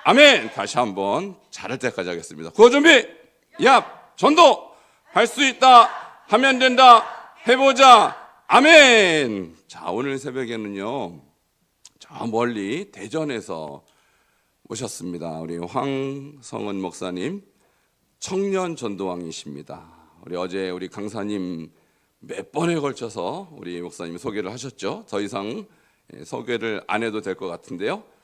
아멘. 다시 한번 잘할 때까지 하겠습니다. 구호 준비. 야, 전도 할 수 있다. 하면 된다. 해보자. 아멘. 자, 오늘 새벽에는요, 저 멀리 대전에서 오셨습니다. 우리 황성은 목사님, 청년 전도왕이십니다. 우리 어제 우리 강사님 몇 번에 걸쳐서 우리 목사님이 소개를 하셨죠. 더 이상 소개를 안 해도 될 것 같은데요.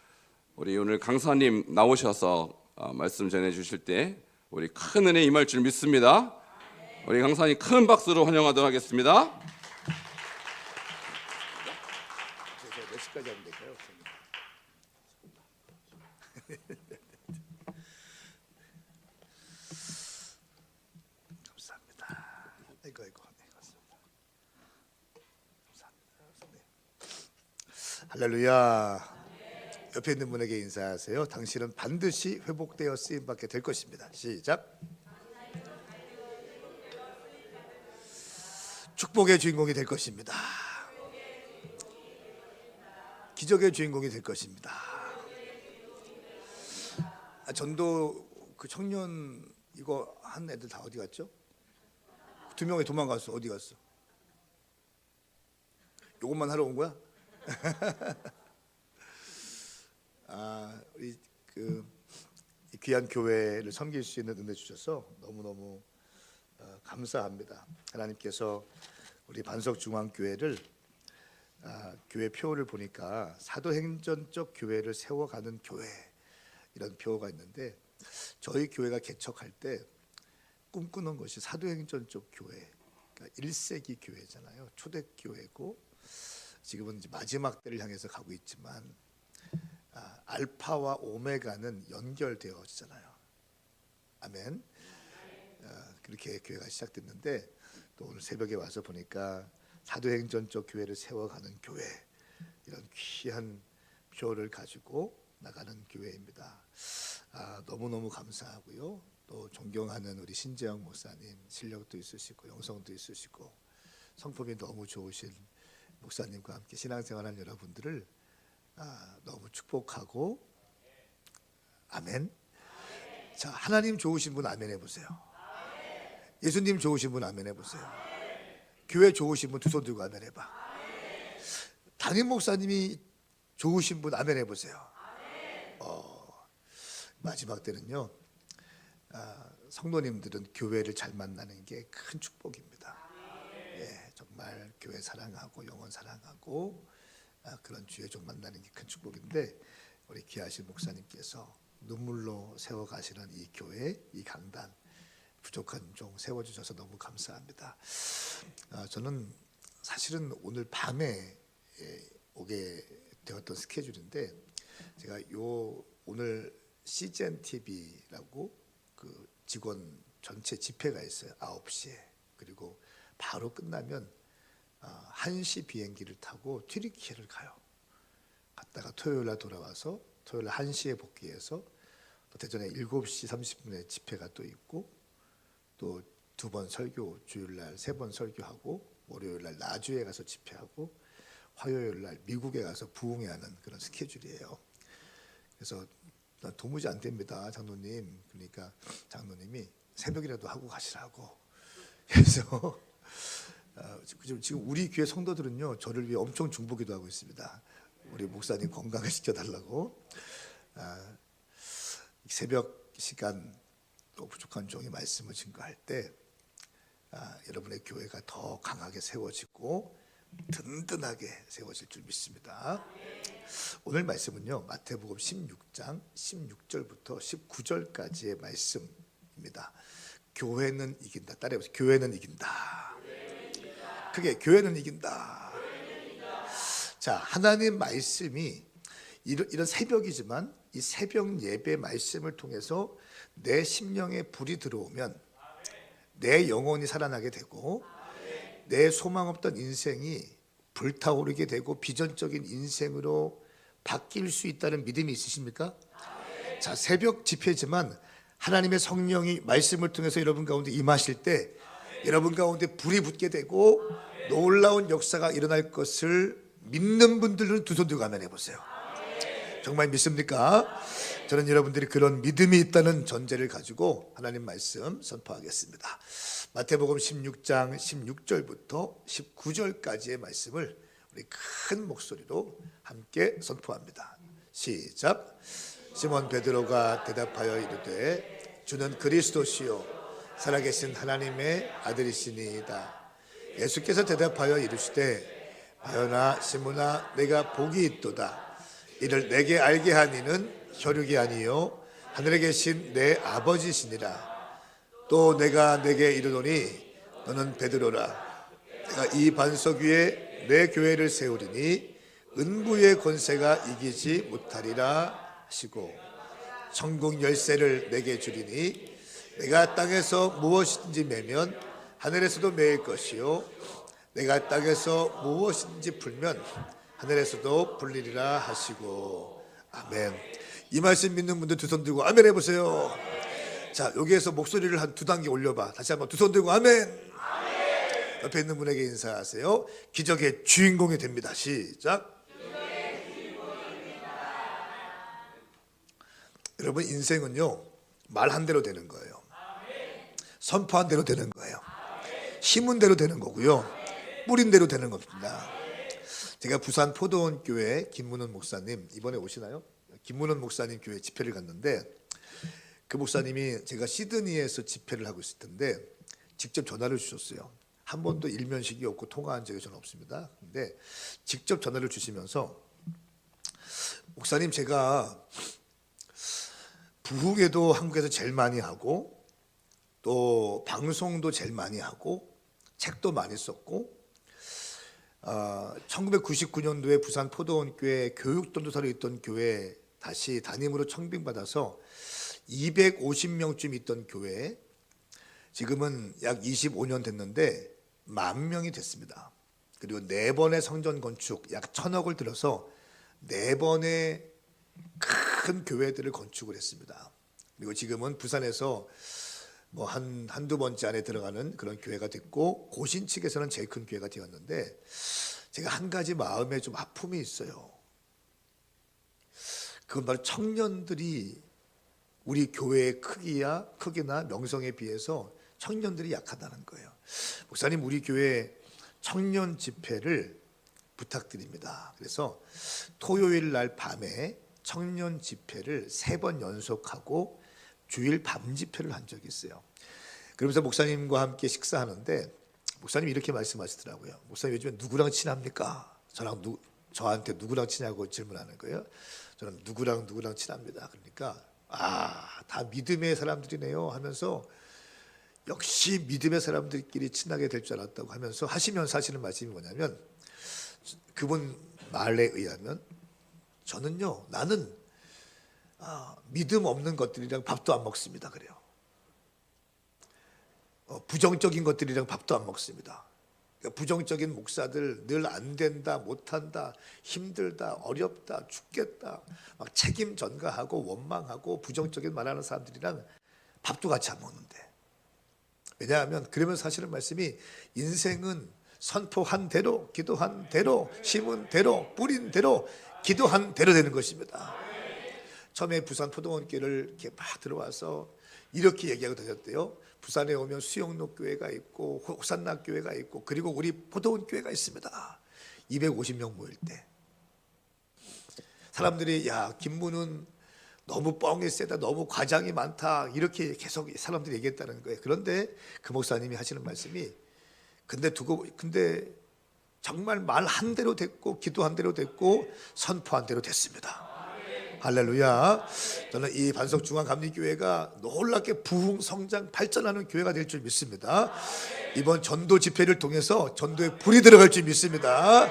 우리 오늘 강사님 나오셔서 말씀 전해 주실 때 우리 큰 은혜 임할 줄 믿습니다. 우리 강사님 큰 박수로 환영하도록 하겠습니다. 몇 시까지 하면 될까요? 감사합니다. 아이고. 감사합니다. 할렐루야. 옆에 있는 분에게 인사하세요. 당신은 반드시 회복되어 쓰임받게 될 것입니다. 시작. 축복의 주인공이 될 것입니다. 기적의 주인공이 될 것입니다. 전도 그 청년 이거 한 애들 다 어디 갔죠? 2명이 도망갔어. 어디 갔어? 요것만 하러 온 거야? 우리 이 귀한 교회를 섬길 수 있는 은혜 주셔서 너무너무 감사합니다. 하나님께서 우리 반석중앙교회를 교회 표를 보니까 사도행전적 교회를 세워가는 교회 이런 표가 있는데, 저희 교회가 개척할 때 꿈꾸는 것이 사도행전적 교회, 그러니까 1세기 교회잖아요. 초대교회고 지금은 이제 마지막 때를 향해서 가고 있지만 알파와 오메가는 연결되어지잖아요. 아멘. 그렇게 교회가 시작됐는데, 또 오늘 새벽에 와서 보니까 사도행전적 교회를 세워가는 교회, 이런 귀한 표를 가지고 나가는 교회입니다. 너무너무 감사하고요. 또 존경하는 우리 신재영 목사님, 실력도 있으시고 영성도 있으시고 성품이 너무 좋으신 목사님과 함께 신앙생활하는 여러분들을 너무 축복하고, 아멘. 자, 하나님 좋으신 분 아멘 해보세요. 예수님 좋으신 분 아멘 해보세요. 교회 좋으신 분 두 손 들고 아멘 해봐. 담임 목사님이 좋으신 분 아멘 해보세요. 마지막 때는요, 성도님들은 교회를 잘 만나는 게 큰 축복입니다. 예, 정말 교회 사랑하고 영혼 사랑하고 그런 주의 종 만나는 게 큰 축복인데, 우리 귀하신 목사님께서 눈물로 세워가시는 이 교회, 이 강단, 부족한 종 세워주셔서 너무 감사합니다. 저는 사실은 오늘 밤에 오게 되었던 스케줄인데, 제가 오늘 CGN TV라고 그 직원 전체 집회가 있어요. 9시에. 그리고 바로 끝나면 1시 비행기를 타고 튀르키예를 가요. 갔다가 토요일 날 돌아와서 토요일 날 1시에 복귀해서 또 대전에 7시 30분에 집회가 또 있고, 또 2번 설교, 주일 날 3번 설교하고, 월요일 날 나주에 가서 집회하고, 화요일 날 미국에 가서 부흥회하는 그런 스케줄이에요. 그래서 도무지 안 됩니다, 장로님. 그러니까 장로님이 새벽이라도 하고 가시라고. 그래서 지금 우리 교회 성도들은요, 저를 위해 엄청 중보기도 하고 있습니다. 우리 목사님 건강을 시켜달라고. 새벽 시간 또 부족한 종이 말씀을 증거할 때 여러분의 교회가 더 강하게 세워지고 든든하게 세워질 줄 믿습니다. 오늘 말씀은요, 마태복음 16장 16절부터 19절까지의 말씀입니다. 교회는 이긴다. 따라해보세요. 교회는 이긴다. 크게, 교회는 이긴다. 자, 하나님 말씀이 이런 새벽이지만 이 새벽 예배 말씀을 통해서 내 심령에 불이 들어오면 내 영혼이 살아나게 되고, 내 소망 없던 인생이 불타오르게 되고 비전적인 인생으로 바뀔 수 있다는 믿음이 있으십니까? 자, 새벽 집회지만 하나님의 성령이 말씀을 통해서 여러분 가운데 임하실 때 여러분 가운데 불이 붙게 되고 놀라운 역사가 일어날 것을 믿는 분들은 두 손 들고 아멘 해보세요. 정말 믿습니까? 저는 여러분들이 그런 믿음이 있다는 전제를 가지고 하나님 말씀 선포하겠습니다. 마태복음 16장 16절부터 19절까지의 말씀을 우리 큰 목소리로 함께 선포합니다. 시작. 시몬 베드로가 대답하여 이르되 주는 그리스도시요 살아계신 하나님의 아들이시니이다. 예수께서 대답하여 이르시되 바요나 시몬아 내가 복이 있도다. 이를 내게 알게 한 이는 혈육이 아니요 하늘에 계신 내 아버지시니라. 또 내가 내게 이르노니 너는 베드로라. 내가 이 반석 위에 내 교회를 세우리니 은부의 권세가 이기지 못하리라 하시고 천국 열쇠를 내게 주리니 내가 땅에서 무엇인지 매면 하늘에서도 매일 것이요 내가 땅에서 무엇인지 풀면 하늘에서도 풀리리라 하시고 아멘. 이 말씀 믿는 분들 두 손 들고 아멘 해보세요. 자, 여기에서 목소리를 한 두 단계 올려봐. 다시 한번 두 손 들고 아멘. 옆에 있는 분에게 인사하세요. 기적의 주인공이 됩니다. 시작. 여러분 인생은요 말한 대로 되는 거예요. 선포한 대로 되는 거예요. 심은 대로 되는 거고요. 뿌린 대로 되는 겁니다. 제가 부산 포도원 교회 김문원 목사님 이번에 오시나요? 김문원 목사님 교회 집회를 갔는데 그 목사님이 제가 시드니에서 집회를 하고 있을 텐데 직접 전화를 주셨어요. 한 번도 일면식이 없고 통화한 적이 저는 없습니다. 근데 직접 전화를 주시면서 목사님 제가 부흥회도 한국에서 제일 많이 하고 또 방송도 제일 많이 하고 책도 많이 썼고 1999년도에 부산 포도원 교회 교육전도사로 있던 교회 다시 담임으로 청빙받아서 250명쯤 있던 교회 지금은 약 25년 됐는데 10,000명이 됐습니다. 그리고 4번의 성전 건축 약 1,000억을 들여서 4번의 큰 교회들을 건축을 했습니다. 그리고 지금은 부산에서 뭐 한두 번째 안에 들어가는 그런 교회가 됐고 고신 측에서는 제일 큰 교회가 되었는데 제가 한 가지 마음에 좀 아픔이 있어요. 그건 바로 청년들이 우리 교회의 크기나 명성에 비해서 청년들이 약하다는 거예요. 목사님 우리 교회 청년 집회를 부탁드립니다. 그래서 토요일 날 밤에 청년 집회를 3번 연속하고 주일 밤 집회를 한 적이 있어요. 그러면서 목사님과 함께 식사하는데 목사님이 이렇게 말씀하시더라고요. 목사님 요즘에 누구랑 친합니까? 저한테 누구랑 친하고 질문하는 거예요. 저는 누구랑 친합니다. 그러니까 다 믿음의 사람들이네요 하면서 역시 믿음의 사람들끼리 친하게 될 줄 알았다고 하면서 하시면서 하시는 말씀이 뭐냐면 그분 말에 의하면 저는요 나는 믿음 없는 것들이랑 밥도 안 먹습니다 그래요. 부정적인 것들이랑 밥도 안 먹습니다. 그러니까 부정적인 목사들 늘 안 된다 못한다 힘들다 어렵다 죽겠다 막 책임 전가하고 원망하고 부정적인 말하는 사람들이랑 밥도 같이 안 먹는데 왜냐하면 그러면서 사실은 말씀이 인생은 선포한 대로 기도한 대로 심은 대로 뿌린 대로 기도한 대로 되는 것입니다. 처음에 부산 포도원교를 이렇게 막 들어와서 이렇게 얘기하고 다녔대요. 부산에 오면 수영로 교회가 있고 호산나 교회가 있고 그리고 우리 포도원 교회가 있습니다. 250명 모일 때 사람들이 야 김문은 너무 뻥이 세다 너무 과장이 많다 이렇게 계속 사람들이 얘기했다는 거예요. 그런데 그 목사님이 하시는 말씀이 근데 정말 말 한 대로 됐고 기도한 대로 됐고 선포한 대로 됐습니다. 할렐루야. 저는 이 반석중앙감리교회가 놀랍게 부흥 성장 발전하는 교회가 될 줄 믿습니다. 이번 전도 집회를 통해서 전도에 불이 들어갈 줄 믿습니다.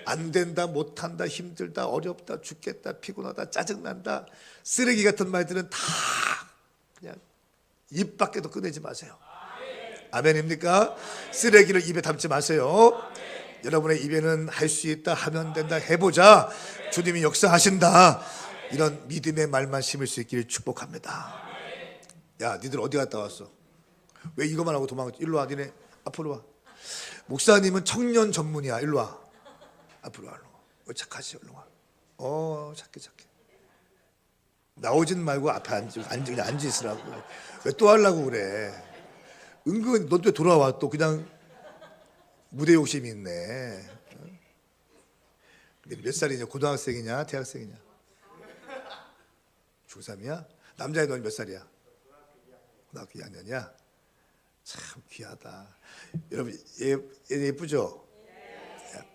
안 된다 못한다 힘들다 어렵다 죽겠다 피곤하다 짜증난다 쓰레기 같은 말들은 다 그냥 입 밖에도 꺼내지 마세요. 아멘입니까? 쓰레기를 입에 담지 마세요. 여러분의 입에는 할 수 있다 하면 된다 해보자 주님이 역사하신다 이런 믿음의 말만 심을 수 있기를 축복합니다. 야 니들 어디 갔다 왔어? 왜 이것만 하고 도망갔지? 일로 와 니네 앞으로 와. 목사님은 청년 전문이야. 일로 와 앞으로 와. 착하시 일로 와. 착해 나오진 말고 앞에 그냥 앉아 있으라고. 왜 또 하려고 그래? 은근 너 또 돌아와 또 그냥 무대 욕심이 있네. 근데 몇 살이냐? 고등학생이냐? 대학생이냐? 중3이야? 남자애 넌 몇 살이야? 고등학교 2학년이야? 참 귀하다. 여러분 예쁘죠?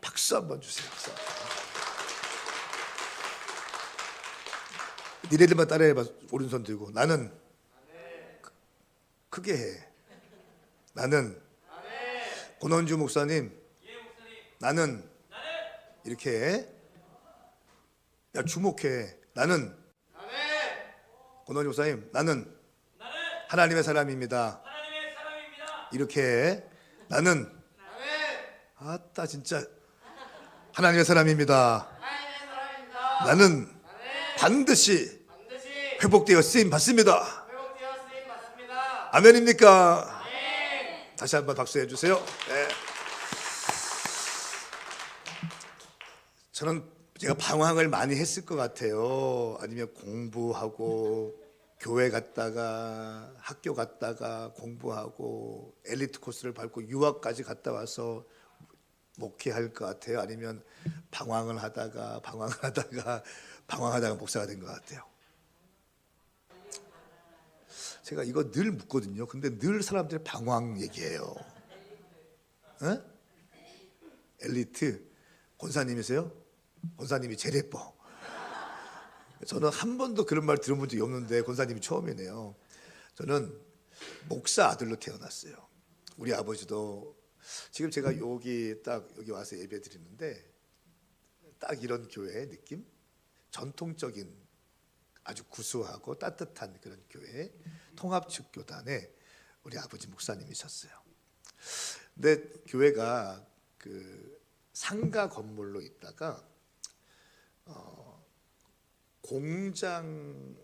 박수 한번 주세요. 박수. 니네들만 따라해봐. 오른손 들고. 나는 크게 해. 나는 권원주 목사님. 나는 이렇게 해. 야 주목해. 나는 권원주 목사님. 나는 하나님의 사람입니다. 이렇게 해. 나는 아따 진짜 하나님의 사람입니다. 나는 반드시 회복되어 쓰임 받습니다. 아멘입니까? 다시 한번 박수해 주세요. 네. 저는 제가 방황을 많이 했을 것 같아요. 아니면 공부하고 교회 갔다가 학교 갔다가 공부하고 엘리트 코스를 밟고 유학까지 갔다 와서 목회할 것 같아요. 아니면 방황을 하다가 목사가 된 것 같아요. 제가 이거 늘 묻거든요. 근데 늘 사람들이 방황 얘기해요. 에? 엘리트 권사님이세요? 권사님이 제일 예뻐. 저는 한 번도 그런 말 들어본 적이 없는데 권사님이 처음이네요. 저는 목사 아들로 태어났어요. 우리 아버지도 지금 제가 여기 와서 예배 드리는데 딱 이런 교회의 느낌? 전통적인 아주 구수하고 따뜻한 그런 교회 통합측 교단에 우리 아버지 목사님이셨어요. 근데 교회가 그 상가 건물로 있다가 공장이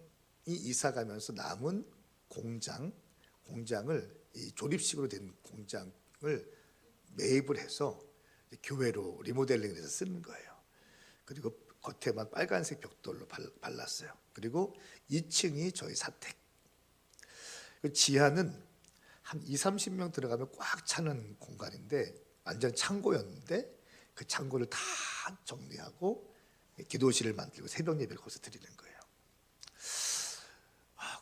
이사 가면서 남은 공장을 이 조립식으로 된 공장을 매입을 해서 교회로 리모델링을 해서 쓰는 거예요. 그리고 겉에만 빨간색 벽돌로 발랐어요. 그리고 2층이 저희 사택. 지하는 한 20-30명 들어가면 꽉 차는 공간인데 완전 창고였는데 그 창고를 다 정리하고 기도실을 만들고 새벽 예배를 거기서 드리는 거예요.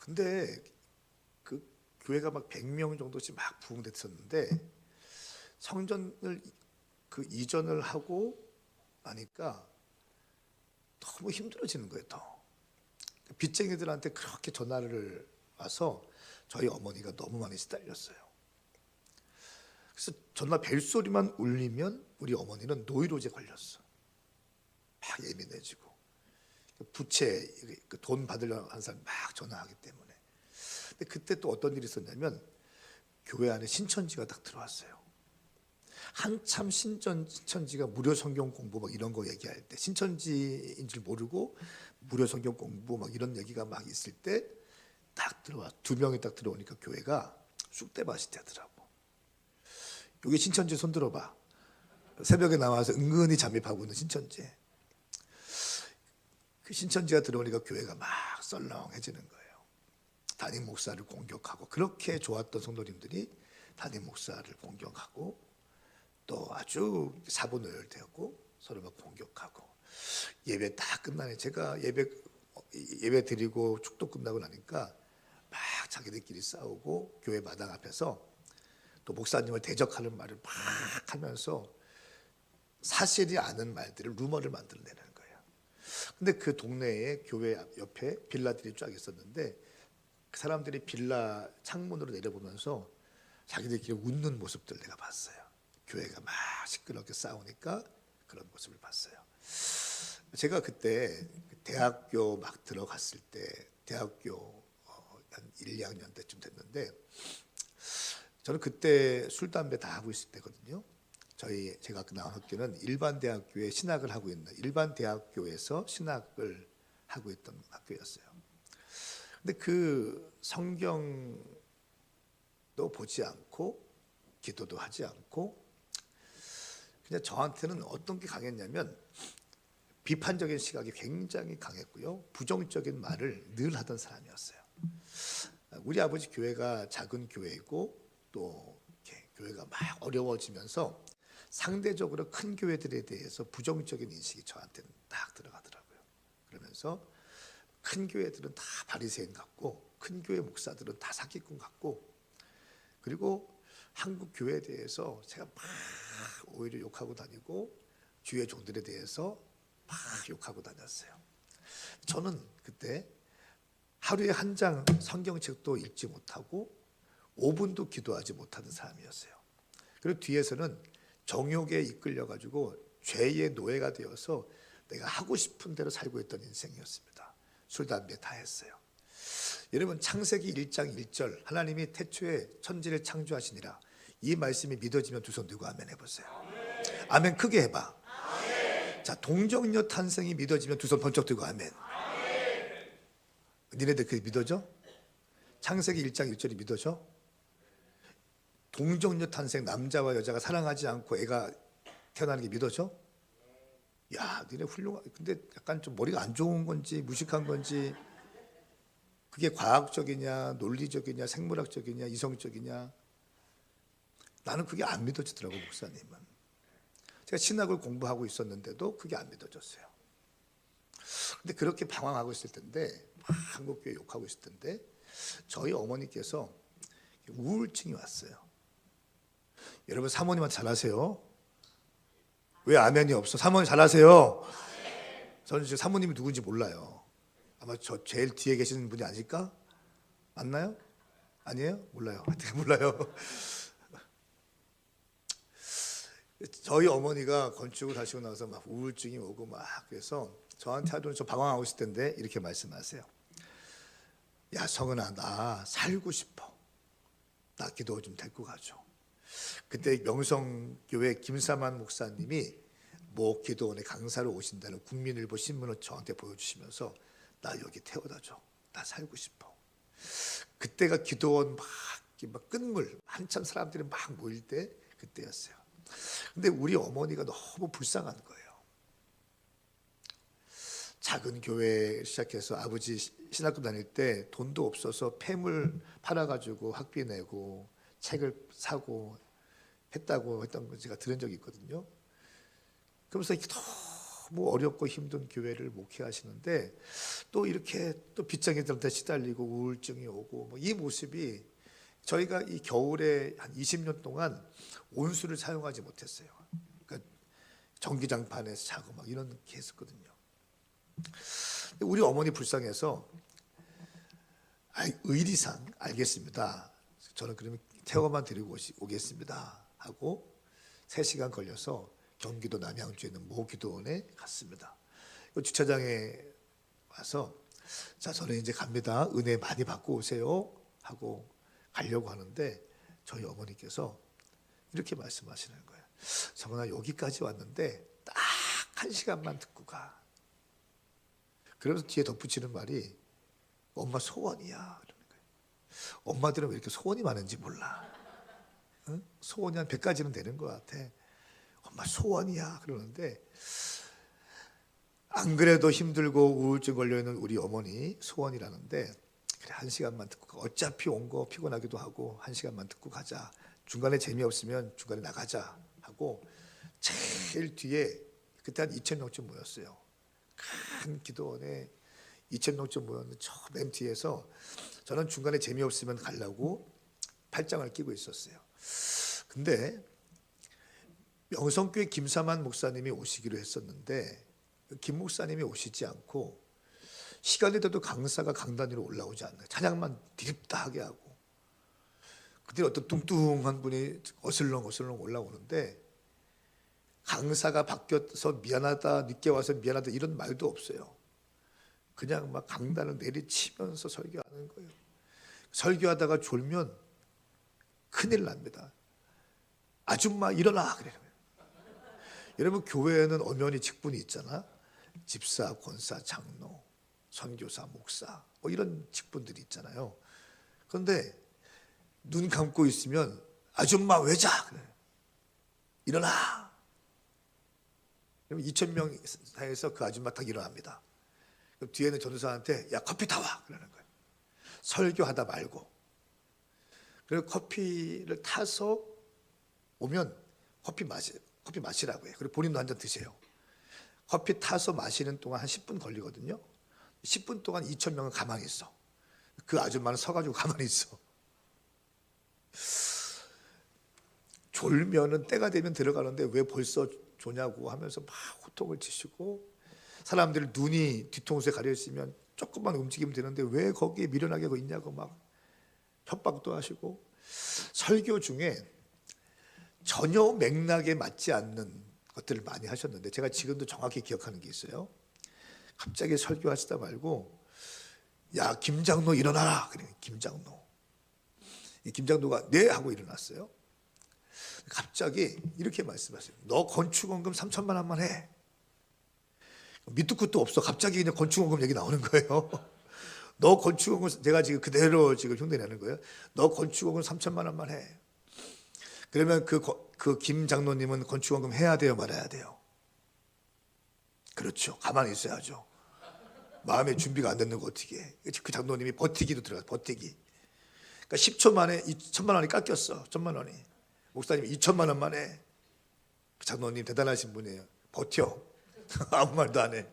근데 그 교회가 막 100명 정도씩 막 부흥됐었는데 성전을 그 이전을 하고 나니까 너무 힘들어지는 거예요. 더 빚쟁이들한테 그렇게 전화를 와서 저희 어머니가 너무 많이 시달렸어요. 그래서 전화 벨소리만 울리면 우리 어머니는 노이로제 걸렸어. 막 예민해지고 부채 돈 받으려고 하는 사람 막 전화하기 때문에. 근데 그때 또 어떤 일이 있었냐면 교회 안에 신천지가 딱 들어왔어요. 한참 신천지가 무료 성경 공부 막 이런 거 얘기할 때 신천지인 줄 모르고 무료 성경 공부 막 이런 얘기가 막 있을 때 딱 들어와 2명이 딱 들어오니까 교회가 쑥대밭이 되더라고. 여기 신천지 손 들어봐. 새벽에 나와서 은근히 잠입하고 있는 신천지. 그 신천지가 들어오니까 교회가 막 썰렁해지는 거예요. 담임 목사를 공격하고 그렇게 좋았던 성도님들이 담임 목사를 공격하고 또 아주 사분오열되었고 서로 막 공격하고 예배 다 끝나네. 제가 예배 드리고 축도 끝나고 나니까 막 자기들끼리 싸우고 교회 마당 앞에서 또 목사님을 대적하는 말을 막 하면서 사실이 아닌 말들을 루머를 만들어내는 거예요. 근데 그 동네에 교회 옆에 빌라들이 쫙 있었는데 그 사람들이 빌라 창문으로 내려보면서 자기들끼리 웃는 모습들 내가 봤어요. 교회가 막 시끄럽게 싸우니까 그런 모습을 봤어요. 제가 그때 대학교 막 들어갔을 때 대학교 한 1, 2학년 때쯤 됐는데 저는 그때 술, 담배 다 하고 있을 때거든요. 제가 나온 학교는 일반 대학교에 신학을 하고 있는 일반 대학교에서 신학을 하고 있던 학교였어요. 근데 그 성경도 보지 않고 기도도 하지 않고 그냥 저한테는 어떤 게 강했냐면 비판적인 시각이 굉장히 강했고요. 부정적인 말을 늘 하던 사람이었어요. 우리 아버지 교회가 작은 교회이고 또 이렇게 교회가 막 어려워지면서 상대적으로 큰 교회들에 대해서 부정적인 인식이 저한테는 딱 들어가더라고요. 그러면서 큰 교회들은 다 바리새인 같고 큰 교회 목사들은 다 사기꾼 같고, 그리고 한국 교회에 대해서 제가 막 오히려 욕하고 다니고 주의 종들에 대해서 막 욕하고 다녔어요. 저는 그때 하루에 한 장 성경책도 읽지 못하고 5분도 기도하지 못하는 사람이었어요. 그리고 뒤에서는 정욕에 이끌려 가지고 죄의 노예가 되어서 내가 하고 싶은 대로 살고 있던 인생이었습니다. 술, 담배 다 했어요. 여러분, 창세기 1장 1절 하나님이 태초에 천지를 창조하시니라, 이 말씀이 믿어지면 두 손 들고 아멘 해보세요. 아멘 크게 해봐. 자, 동정녀 탄생이 믿어지면 두 손 번쩍 들고 아멘. 니네들 그게 믿어져? 창세기 1장 1절이 믿어져? 동정녀 탄생, 남자와 여자가 사랑하지 않고 애가 태어나는 게 믿어져? 야, 니네 훌륭한. 근데 약간 좀 머리가 안 좋은 건지 무식한 건지, 그게 과학적이냐 논리적이냐 생물학적이냐 이성적이냐, 나는 그게 안 믿어지더라고. 목사님은 제가 신학을 공부하고 있었는데도 그게 안 믿어졌어요. 근데 그렇게 방황하고 있을 텐데, 한국교회 욕하고 있을 텐데, 저희 어머니께서 우울증이 왔어요. 여러분, 사모님한테 잘하세요. 왜 아멘이 없어? 사모님 잘하세요. 저는 지금 사모님이 누군지 몰라요. 아마 저 제일 뒤에 계시는 분이 아닐까? 맞나요? 아니에요? 몰라요. 하여튼 몰라요. 저희 어머니가 건축을 하시고 나서 막 우울증이 오고 막, 그래서 저한테 하루는 저 방황하고 있을 텐데 이렇게 말씀하세요. 야, 성은아, 나 살고 싶어. 나 기도 좀 데리고 가줘. 그때 명성교회 김사만 목사님이 모 기도원에 강사로 오신다는 국민일보 신문을 저한테 보여주시면서 나 여기 태워다 줘. 나 살고 싶어. 그때가 기도원 막 끝물 한참 사람들이 막 모일 때 그때였어요. 근데 우리 어머니가 너무 불쌍한 거예요. 작은 교회 시작해서 아버지 신학교 다닐 때 돈도 없어서 폐물 팔아가지고 학비 내고 책을 사고 했다고 했던 걸 제가 들은 적이 있거든요. 그러면서 이렇게 너무 어렵고 힘든 교회를 목회하시는데 또 이렇게 또 빚쟁이들한테 시달리고 우울증이 오고, 뭐 이 모습이, 저희가 이 겨울에 한 20년 동안 온수를 사용하지 못했어요. 그러니까 전기장판에서 자고 막 이런 게 했었거든요. 우리 어머니 불쌍해서 의리상 알겠습니다. 저는 그러면 태워만 데리고 오겠습니다 하고 3시간 걸려서 경기도 남양주에 있는 모 기도원에 갔습니다. 주차장에 와서 자, 저는 이제 갑니다. 은혜 많이 받고 오세요 하고 가려고 하는데 저희 어머니께서 이렇게 말씀하시는 거예요. 성은아, 여기까지 왔는데 딱 1시간만 듣고 가. 그러면서 뒤에 덧붙이는 말이 엄마 소원이야 그러는 거예요. 엄마들은 왜 이렇게 소원이 많은지 몰라. 응? 소원이 한 100가지는 되는 것 같아. 엄마 소원이야 그러는데, 안 그래도 힘들고 우울증 걸려있는 우리 어머니 소원이라는데, 그래 1시간만 듣고 가. 어차피 온 거 피곤하기도 하고 1시간만 듣고 가자. 중간에 재미없으면 중간에 나가자 하고 제일 뒤에 그때 한 2,000명쯤 모였어요. 큰 기도원에 2,000명쯤 모였는데 저 맨 뒤에서 저는 중간에 재미없으면 가려고 팔짱을 끼고 있었어요. 근데 명성교회 김사만 목사님이 오시기로 했었는데 김 목사님이 오시지 않고 시간이 돼도 강사가 강단 위로 올라오지 않나요? 찬양만 디립다 하게 하고, 그때 어떤 뚱뚱한 분이 어슬렁어슬렁 올라오는데 강사가 바뀌어서 미안하다, 늦게 와서 미안하다 이런 말도 없어요. 그냥 막 강단을 내리치면서 설교하는 거예요. 설교하다가 졸면 큰일 납니다. 아줌마 일어나 그래요. 여러분, 교회에는 엄연히 직분이 있잖아. 집사, 권사, 장로, 선교사, 목사, 뭐 이런 직분들이 있잖아요. 그런데 눈 감고 있으면 아줌마 왜 자? 그래. 일어나. 그러면 2,000명 사이에서 그 아줌마 딱 일어납니다. 그럼 뒤에는 전도사한테 야 커피 타와 그러는 거예요. 설교하다 말고. 그리고 커피를 타서 오면 커피 마시라고 해요. 그리고 본인도 한 잔 드세요. 커피 타서 마시는 동안 한 10분 걸리거든요. 10분 동안 2,000명은 가만히 있어. 그 아줌마는 서가지고 가만히 있어. 졸면은 때가 되면 들어가는데 왜 벌써 조냐고 하면서 막 호통을 치시고, 사람들 눈이 뒤통수에 가려 있으면 조금만 움직이면 되는데 왜 거기에 미련하게 있냐고 막 협박도 하시고, 설교 중에 전혀 맥락에 맞지 않는 것들을 많이 하셨는데 제가 지금도 정확히 기억하는 게 있어요. 갑자기 설교하시다 말고 야 김장로 일어나라 그래. 김장로. 이 김장로가 네 하고 일어났어요. 갑자기 이렇게 말씀하세요. 너 건축원금 3천만 원만 해. 밑도 끝도 없어. 갑자기 그냥 건축원금 얘기 나오는 거예요. 너 건축원금, 제가 지금 그대로 지금 흉내내는 거예요. 너 건축원금 3천만 원만 해. 그러면 그 김 장로님은 건축원금 해야 돼요, 말아야 돼요? 그렇죠. 가만히 있어야죠. 마음의 준비가 안 됐는 거 어떻게 해. 그 장로님이 버티기도 들어가요. 버티기. 그러니까 10초 만에 2천만 원이 깎였어. 1천만 원이. 목사님이 2천만 원만 해. 그 장로님 대단하신 분이에요. 버텨. 아무 말도 안 해.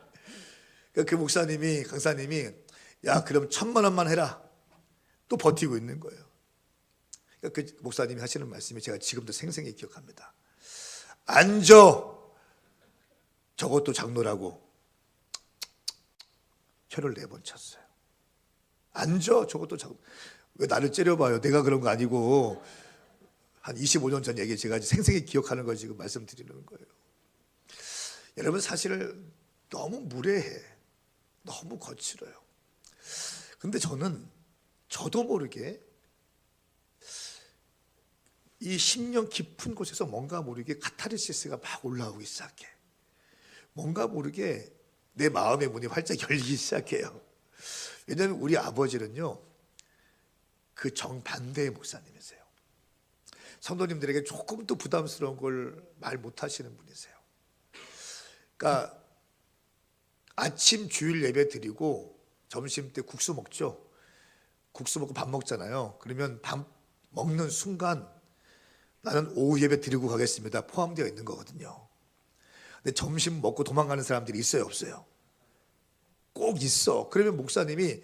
그러니까 그 목사님이, 강사님이 야 그럼 1,000만 원만 해라. 또 버티고 있는 거예요. 그러니까 그 목사님이 하시는 말씀이 제가 지금도 생생히 기억합니다. 앉아. 저것도 장로라고. 혀를 4번 쳤어요. 앉아. 저것도 장로. 왜 나를 째려봐요. 내가 그런 거 아니고. 한 25년 전 얘기 제가 생생히 기억하는 걸 지금 말씀드리는 거예요. 여러분 사실 너무 무례해. 너무 거칠어요. 근데 저도 모르게 이 심령 깊은 곳에서 뭔가 모르게 카타르시스가 막 올라오기 시작해. 뭔가 모르게 내 마음의 문이 활짝 열리기 시작해요. 왜냐하면 우리 아버지는요, 그 정반대의 목사님이세요. 성도님들에게 조금 더 부담스러운 걸 말 못하시는 분이세요. 그러니까 아침 주일 예배 드리고 점심 때 국수 먹죠. 국수 먹고 밥 먹잖아요. 그러면 밥 먹는 순간 나는 오후 예배 드리고 가겠습니다. 포함되어 있는 거거든요. 근데 점심 먹고 도망가는 사람들이 있어요, 없어요? 꼭 있어. 그러면 목사님이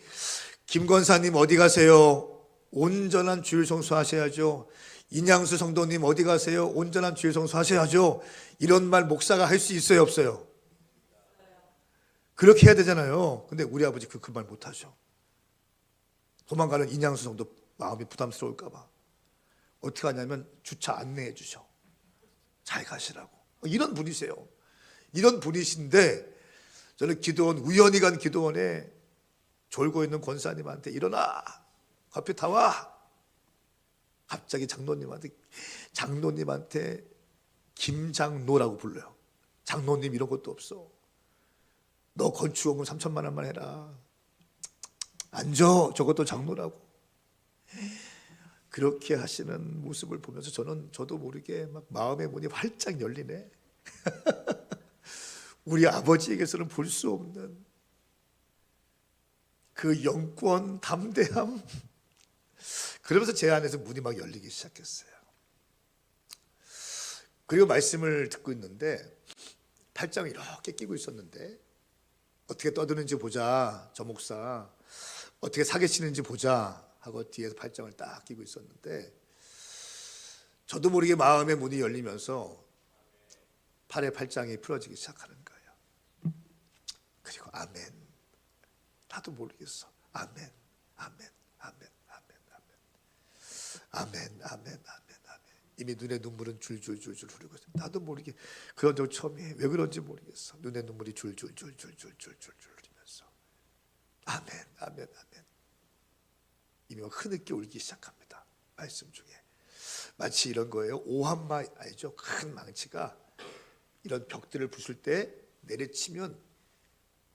김 권사님 어디 가세요? 온전한 주일 성수하셔야죠. 인양수 성도님 어디 가세요? 온전한 주일 성수하셔야죠. 이런 말 목사가 할 수 있어요, 없어요? 그렇게 해야 되잖아요. 근데 우리 아버지 그 말 못하죠. 도망가는 인양수 성도 마음이 부담스러울까 봐 어떻게 하냐면 주차 안내해 주셔. 잘 가시라고. 이런 분이세요. 이런 분이신데 저는 우연히 간 기도원에 졸고 있는 권사님한테 일어나 커피 타와. 갑자기 장로님한테 김장로라고 불러요. 장로님 이런 것도 없어. 너 건축원금 3천만 원만 해라. 앉아. 저것도 장로라고. 그렇게 하시는 모습을 보면서 저도 모르게 막 마음의 문이 활짝 열리네. 우리 아버지에게서는 볼 수 없는 그 영권, 담대함. 그러면서 제 안에서 문이 막 열리기 시작했어요. 그리고 말씀을 듣고 있는데 8장을 이렇게 끼고 있었는데 어떻게 떠드는지 보자. 저 목사 어떻게 사기치는지 보자 하고 뒤에서 8장을 딱 끼고 있었는데 저도 모르게 마음의 문이 열리면서 8의 8장이 풀어지기 시작하는 거예요. 그리고 아멘. 나도 모르겠어. 아멘, 아멘, 아멘, 아멘, 아멘, 아멘, 아멘, 아멘, 아멘. 이미 눈에 눈물은 줄줄줄줄 흐르고 있어. 나도 모르게 그런 적 처음이에요. 왜 그런지 모르겠어. 눈에 눈물이 줄줄줄줄줄줄줄줄 흐르면서 아멘, 아멘, 아멘. 이미 흐느끼 울기 시작합니다. 말씀 중에 마치 이런 거예요. 오한마 알죠? 큰 망치가 이런 벽들을 부술 때 내려치면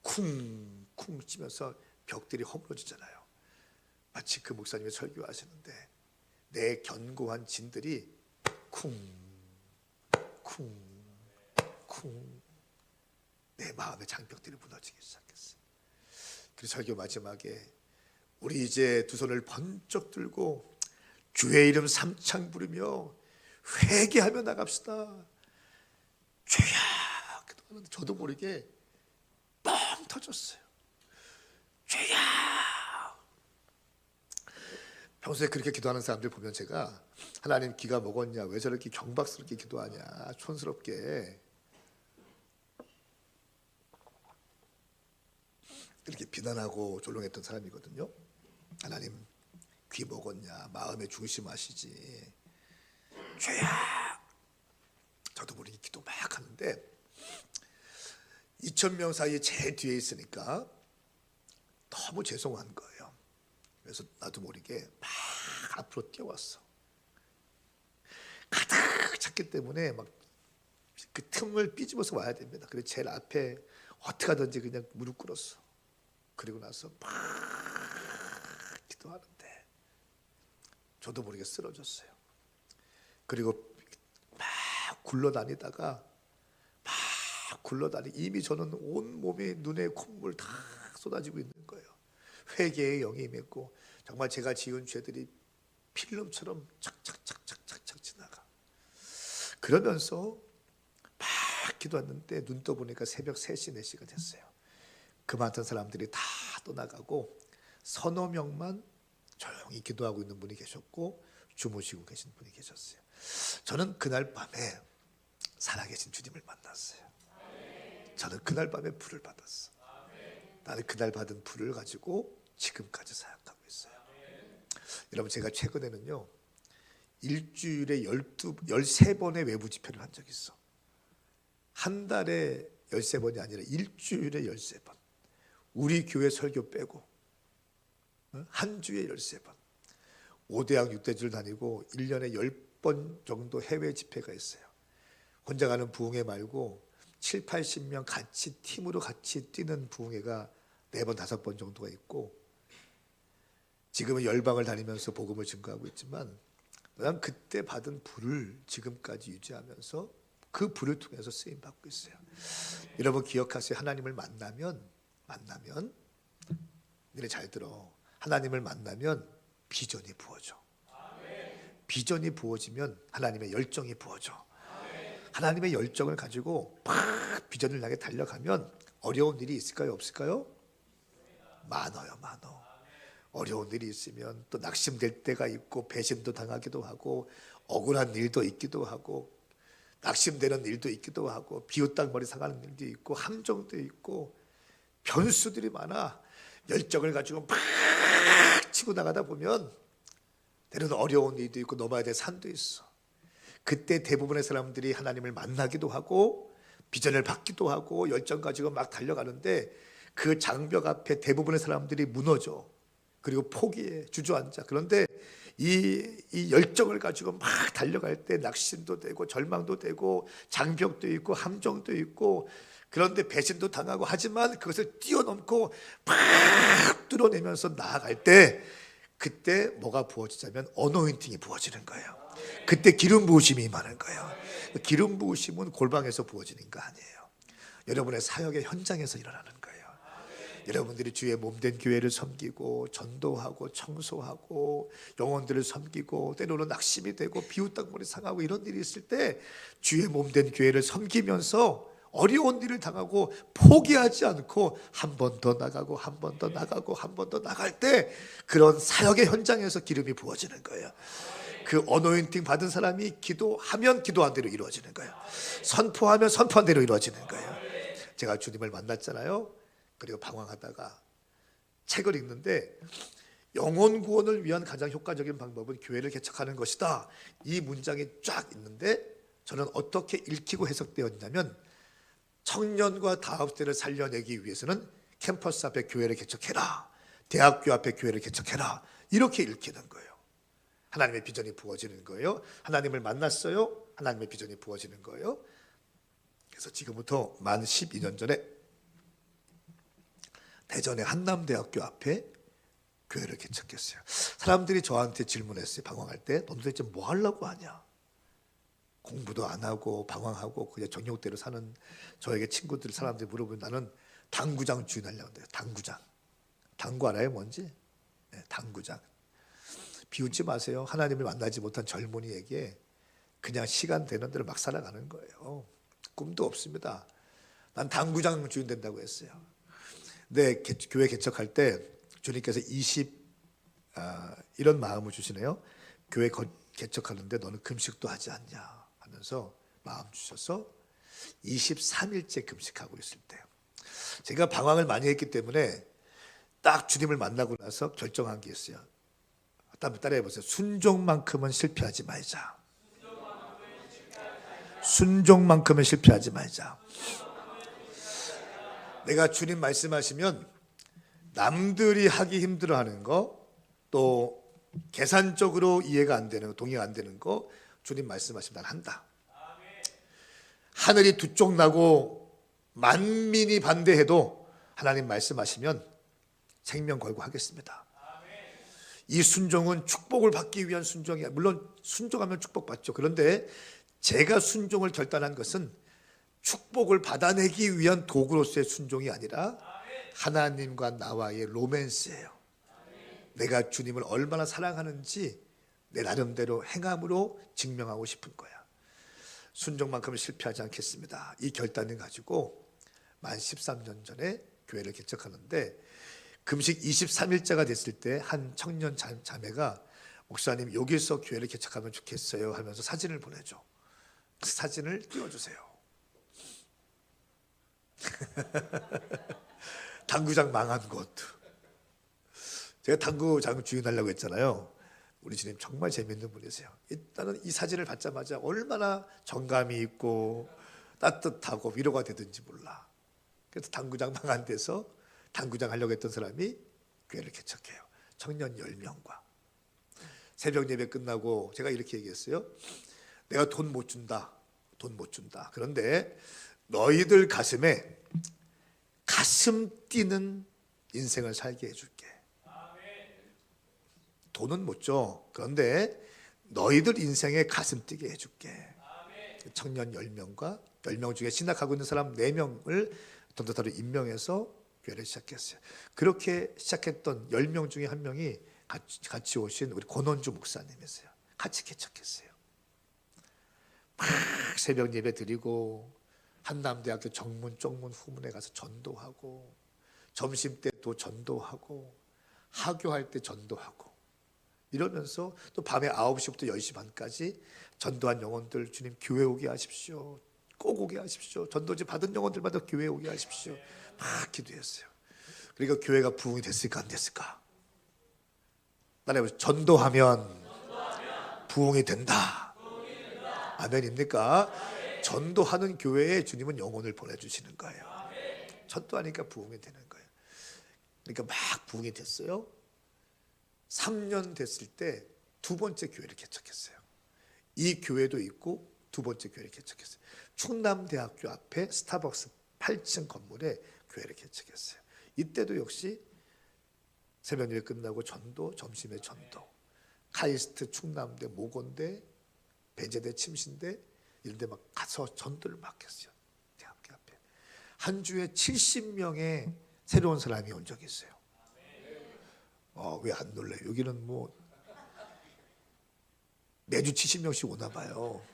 쿵쿵 치면서 벽들이 허물어지잖아요. 마치 그 목사님이 설교하시는데 내 견고한 진들이 쿵쿵쿵 내 마음의 장벽들이 무너지기 시작했어요. 그 설교 마지막에 우리 이제 두 손을 번쩍 들고 주의 이름 삼창 부르며 회개하며 나갑시다. 주야. 기도하는데 저도 모르게 뻥 터졌어요. 주야. 평소에 그렇게 기도하는 사람들 보면 제가 하나님 기가 먹었냐, 왜 저렇게 경박스럽게 기도하냐, 촌스럽게 이렇게 비난하고 조롱했던 사람이거든요. 하나님 귀 먹었냐, 마음에 중심하시지. 죄야. 저도 모르게 기도 막 하는데 2,000명 사이에 제일 뒤에 있으니까 너무 죄송한 거예요. 그래서 나도 모르게 막 앞으로 뛰어왔어. 가득 찼기 때문에 막 그 틈을 삐집어서 와야 됩니다. 그래서 제일 앞에 어떻게 하든지 그냥 무릎 꿇었어. 그리고 나서 막 기도하는데 저도 모르게 쓰러졌어요. 그리고 막 굴러다니다가 이미 저는 온 몸에 눈에 콧물 다 쏟아지고 있는 거예요. 회개의 영이 임했고 정말 제가 지은 죄들이 필름처럼 착착착착착착 지나가. 그러면서 막 기도했는데 눈 떠보니까 새벽 3시 4시가 됐어요. 그 많던 사람들이 다 떠나가고 서너 명만 조용히 기도하고 있는 분이 계셨고 주무시고 계신 분이 계셨어요. 저는 그날 밤에 살아계신 주님을 만났어요. 저는 그날 밤에 불을 받았어. 나는 그날 받은 불을 가지고 지금까지 사역하고 있어요. 여러분 제가 최근에는요 일주일에 13번의 외부 집회를 한 적이 있어. 한 달에 13번이 아니라 일주일에 13번. 우리 교회 설교 빼고 한 주에 13번. 5대학 6대주를 다니고 1년에 10번 정도 해외 집회가 있어요. 혼자 가는 부흥회 말고 7, 80명 같이 팀으로 같이 뛰는 부흥회가 4번, 5번 정도가 있고 지금은 열방을 다니면서 복음을 증거하고 있지만 난 그때 받은 불을 지금까지 유지하면서 그 불을 통해서 쓰임 받고 있어요. 여러분 기억하세요. 하나님을 만나면 너네 잘 들어. 하나님을 만나면 비전이 부어져. 비전이 부어지면 하나님의 열정이 부어져. 하나님의 열정을 가지고 막 비전을 향해 달려가면 어려운 일이 있을까요? 없을까요? 많아요. 어려운 일이 있으면 또 낙심될 때가 있고 배신도 당하기도 하고 억울한 일도 있기도 하고 낙심되는 일도 있기도 하고 비웃당머리 상하는 일도 있고 함정도 있고 변수들이 많아. 열정을 가지고 막 치고 나가다 보면 때로는 어려운 일도 있고 넘어야 될 산도 있어. 그때 대부분의 사람들이 하나님을 만나기도 하고 비전을 받기도 하고 열정 가지고 막 달려가는데 그 장벽 앞에 대부분의 사람들이 무너져. 그리고 포기해, 주저앉아. 그런데 이 열정을 가지고 막 달려갈 때 낙심도 되고 절망도 되고 장벽도 있고 함정도 있고 그런데 배신도 당하고 하지만 그것을 뛰어넘고 막 뚫어내면서 나아갈 때 그때 뭐가 부어지자면 어노인팅이 부어지는 거예요. 그때 기름 부으심이 임하는 거예요. 기름 부으심은 골방에서 부어지는 거 아니에요. 여러분의 사역의 현장에서 일어나는 거예요. 여러분들이 주의 몸된 교회를 섬기고 전도하고 청소하고 영혼들을 섬기고 때로는 낙심이 되고 비웃당머리 상하고 이런 일이 있을 때 주의 몸된 교회를 섬기면서 어려운 일을 당하고 포기하지 않고 한 번 더 나가고 한 번 더 나가고 한 번 더 나갈 때 그런 사역의 현장에서 기름이 부어지는 거예요. 그 어노인팅 받은 사람이 기도하면 기도한 대로 이루어지는 거예요. 선포하면 선포한 대로 이루어지는 거예요. 제가 주님을 만났잖아요. 그리고 방황하다가 책을 읽는데 영혼 구원을 위한 가장 효과적인 방법은 교회를 개척하는 것이다. 이 문장이 쫙 있는데 저는 어떻게 읽히고 해석되었냐면 청년과 다합세를 살려내기 위해서는 캠퍼스 앞에 교회를 개척해라. 대학교 앞에 교회를 개척해라. 이렇게 읽히는 거예요. 하나님의 비전이 부어지는 거예요. 하나님을 만났어요. 하나님의 비전이 부어지는 거예요. 그래서 지금부터 만 12년 전에 대전의 한남대학교 앞에 교회를 개척했어요. 사람들이 저한테 질문했어요. 방황할 때 넌 도대체 뭐 하려고 하냐? 공부도 안 하고 방황하고 그냥 정욕대로 사는 저에게 친구들 사람들이 물어보면 나는 당구장 주인하려고 해요. 당구장. 당구 알아요 뭔지? 네, 당구장. 비웃지 마세요. 하나님을 만나지 못한 젊은이에게 그냥 시간 되는 대로 막 살아가는 거예요. 꿈도 없습니다. 난 당구장 주인 된다고 했어요. 근데 교회 개척할 때 주님께서 이런 마음을 주시네요. 교회 개척하는데 너는 금식도 하지 않냐 하면서 마음 주셔서 23일째 금식하고 있을 때 제가 방황을 많이 했기 때문에 딱 주님을 만나고 나서 결정한 게 있어요. 따라해 보세요. 순종만큼은 실패하지 말자. 순종만큼은 실패하지 말자. 내가 주님 말씀하시면 남들이 하기 힘들어하는 거, 또 계산적으로 이해가 안 되는 거, 동의가 안 되는 거 주님 말씀하시면 난 한다. 하늘이 두 쪽 나고 만민이 반대해도 하나님 말씀하시면 생명 걸고 하겠습니다. 이 순종은 축복을 받기 위한 순종이야. 물론 순종하면 축복받죠. 그런데 제가 순종을 결단한 것은 축복을 받아내기 위한 도구로서의 순종이 아니라 하나님과 나와의 로맨스예요. 내가 주님을 얼마나 사랑하는지 내 나름대로 행함으로 증명하고 싶은 거야. 순종만큼은 실패하지 않겠습니다. 이 결단을 가지고 만 13년 전에 교회를 개척하는데 금식 23일째가 됐을 때 한 청년 자매가 목사님 여기서 교회를 개척하면 좋겠어요 하면서 사진을 보내줘. 그 사진을 띄워주세요. 당구장 망한 곳. 제가 당구장 주인하려고 했잖아요. 우리 주님 정말 재밌는 분이세요. 일단은 이 사진을 받자마자 얼마나 정감이 있고 따뜻하고 위로가 되든지 몰라. 그래서 당구장 망한 데서 당구장 하려고 했던 사람이 교회를 개척해요. 청년 10명과. 새벽 예배 끝나고 제가 이렇게 얘기했어요. 내가 돈 못 준다. 돈 못 준다. 그런데 너희들 가슴에 가슴 뛰는 인생을 살게 해줄게. 돈은 못 줘. 그런데 너희들 인생에 가슴 뛰게 해줄게. 청년 10명과 10명 중에 신학하고 있는 사람 4명을 던더타로 임명해서 교회를 시작했어요. 그렇게 시작했던 10명 중에 한 명이 같이 오신 우리 권원주 목사님이세요. 같이 개척했어요. 막 새벽 예배 드리고 한남대학교 정문, 쪽문, 후문에 가서 전도하고 점심 때 또 전도하고 하교할 때 전도하고 이러면서 또 밤에 9시부터 10시 반까지 전도한 영혼들 주님 교회 오게 하십시오. 꼭 오게 하십시오. 전도지 받은 영혼들마다 교회 오게 하십시오. 막 기도했어요. 그러니까 교회가 부흥이 됐을까 안 됐을까? 따라해보세요. 전도하면 부흥이 된다. 아멘입니까? 전도하는 교회에 주님은 영혼을 보내주시는 거예요. 전도하니까 부흥이 되는 거예요. 그러니까 막 부흥이 됐어요. 3년 됐을 때 두 번째 교회를 개척했어요. 이 교회도 있고 두 번째 교회를 개척했어요. 충남대학교 앞에 스타벅스 8층 건물에 교회를 개척했어요. 이때도 역시 새벽 예배 끝나고 전도, 점심에 전도. 카이스트, 충남대, 모건대, 배제대, 침신대 이런 데 막 가서 전도를 막 했어요. 대학교 앞에. 한 주에 70명의 새로운 사람이 온 적이 있어요. 왜 안 놀래요? 여기는 뭐 매주 70명씩 오나 봐요.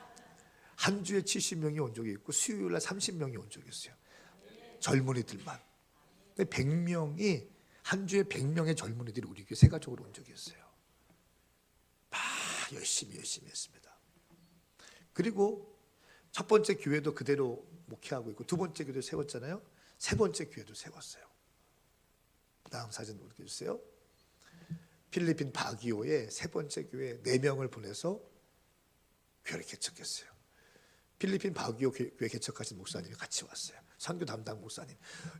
한 주에 70명이 온 적이 있고 수요일 날 30명이 온 적이 있어요. 젊은이들만. 100명이 한 주에 100명의 젊은이들이 우리 교회 세가족으로 온 적이 있어요. 열심히 했습니다. 그리고 첫 번째 교회도 그대로 목회하고 있고 두 번째 교회도 세웠잖아요. 세 번째 교회도 세웠어요. 다음 사진 보여주세요. 필리핀 바기오에 세 번째 교회 4명을 보내서 교회를 개척했어요. 필리핀 바기오 교회 개척하신 목사님이 같이 왔어요. 선교 담당 목사님.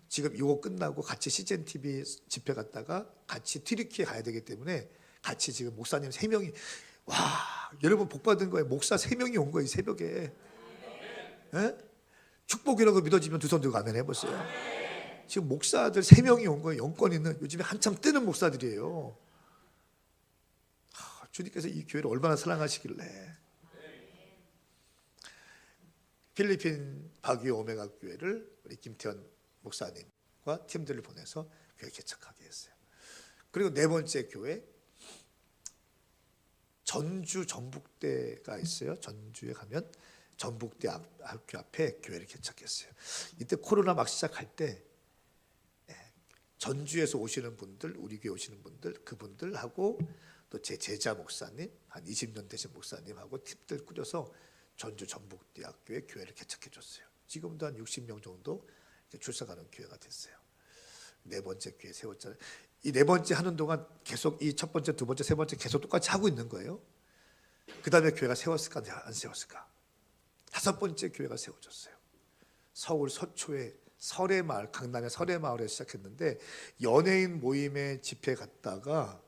지금 이거 끝나고 같이 CGN TV 집회 갔다가 같이 튀르키예 가야 되기 때문에 같이 지금 목사님 3명이 와 여러분 복 받은 거예요. 목사 3명이 온 거예요. 새벽에. 에? 축복이라고 믿어지면 두 손 들고 아멘 해보세요. 지금 목사들 3명이 온 거예요. 영권 있는 요즘에 한참 뜨는 목사들이에요. 주님께서 이 교회를 얼마나 사랑하시길래 필리핀 바규 오메가 교회를 우리 김태현 목사님과 팀들을 보내서 교회 개척하게 했어요. 그리고 네 번째 교회, 전주 전북대가 있어요. 전주에 가면 전북대 학교 앞에 교회를 개척했어요. 이때 코로나 막 시작할 때 전주에서 오시는 분들, 우리 교회 오시는 분들, 그분들하고 또 제 제자 목사님, 한 20년 되신 목사님하고 팀들 꾸려서 전주 전북대학교에 교회를 개척해 줬어요. 지금도 한 60명 정도 출석하는 교회가 됐어요. 네 번째 교회 세웠잖아요. 이 네 번째 하는 동안 계속 이 첫 번째, 두 번째, 세 번째 계속 똑같이 하고 있는 거예요. 그 다음에 교회가 세웠을까 안 세웠을까? 다섯 번째 교회가 세워졌어요. 서울 서초에 설해마을, 강남의 설해마을에 시작했는데 연예인 모임에 집회 갔다가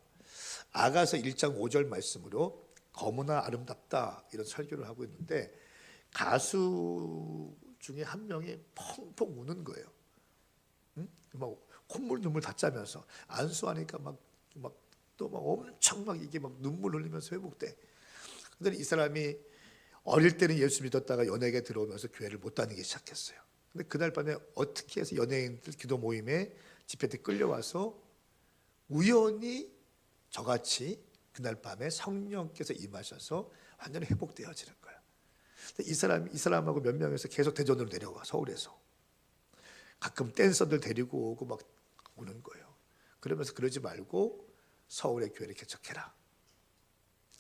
아가서 1장 5절 말씀으로 거무나 아름답다 이런 설교를 하고 있는데 가수 중에 한 명이 펑펑 우는 거예요. 응? 막 콧물 눈물 다 짜면서 안수하니까 막 엄청 막 이게 막 눈물 흘리면서 회복돼. 근데 이 사람이 어릴 때는 예수 믿었다가 연예계 들어오면서 교회를 못 다니기 시작했어요. 근데 그날 밤에 어떻게 해서 연예인들 기도 모임에 집회 때 끌려와서 우연히 저같이 그날 밤에 성령께서 임하셔서 완전히 회복되어지는 거예요. 이 사람하고 몇 명에서 계속 대전으로 내려와 서울에서 가끔 댄서들 데리고 오고 막 오는 거예요. 그러면서 그러지 말고 서울에 교회를 개척해라.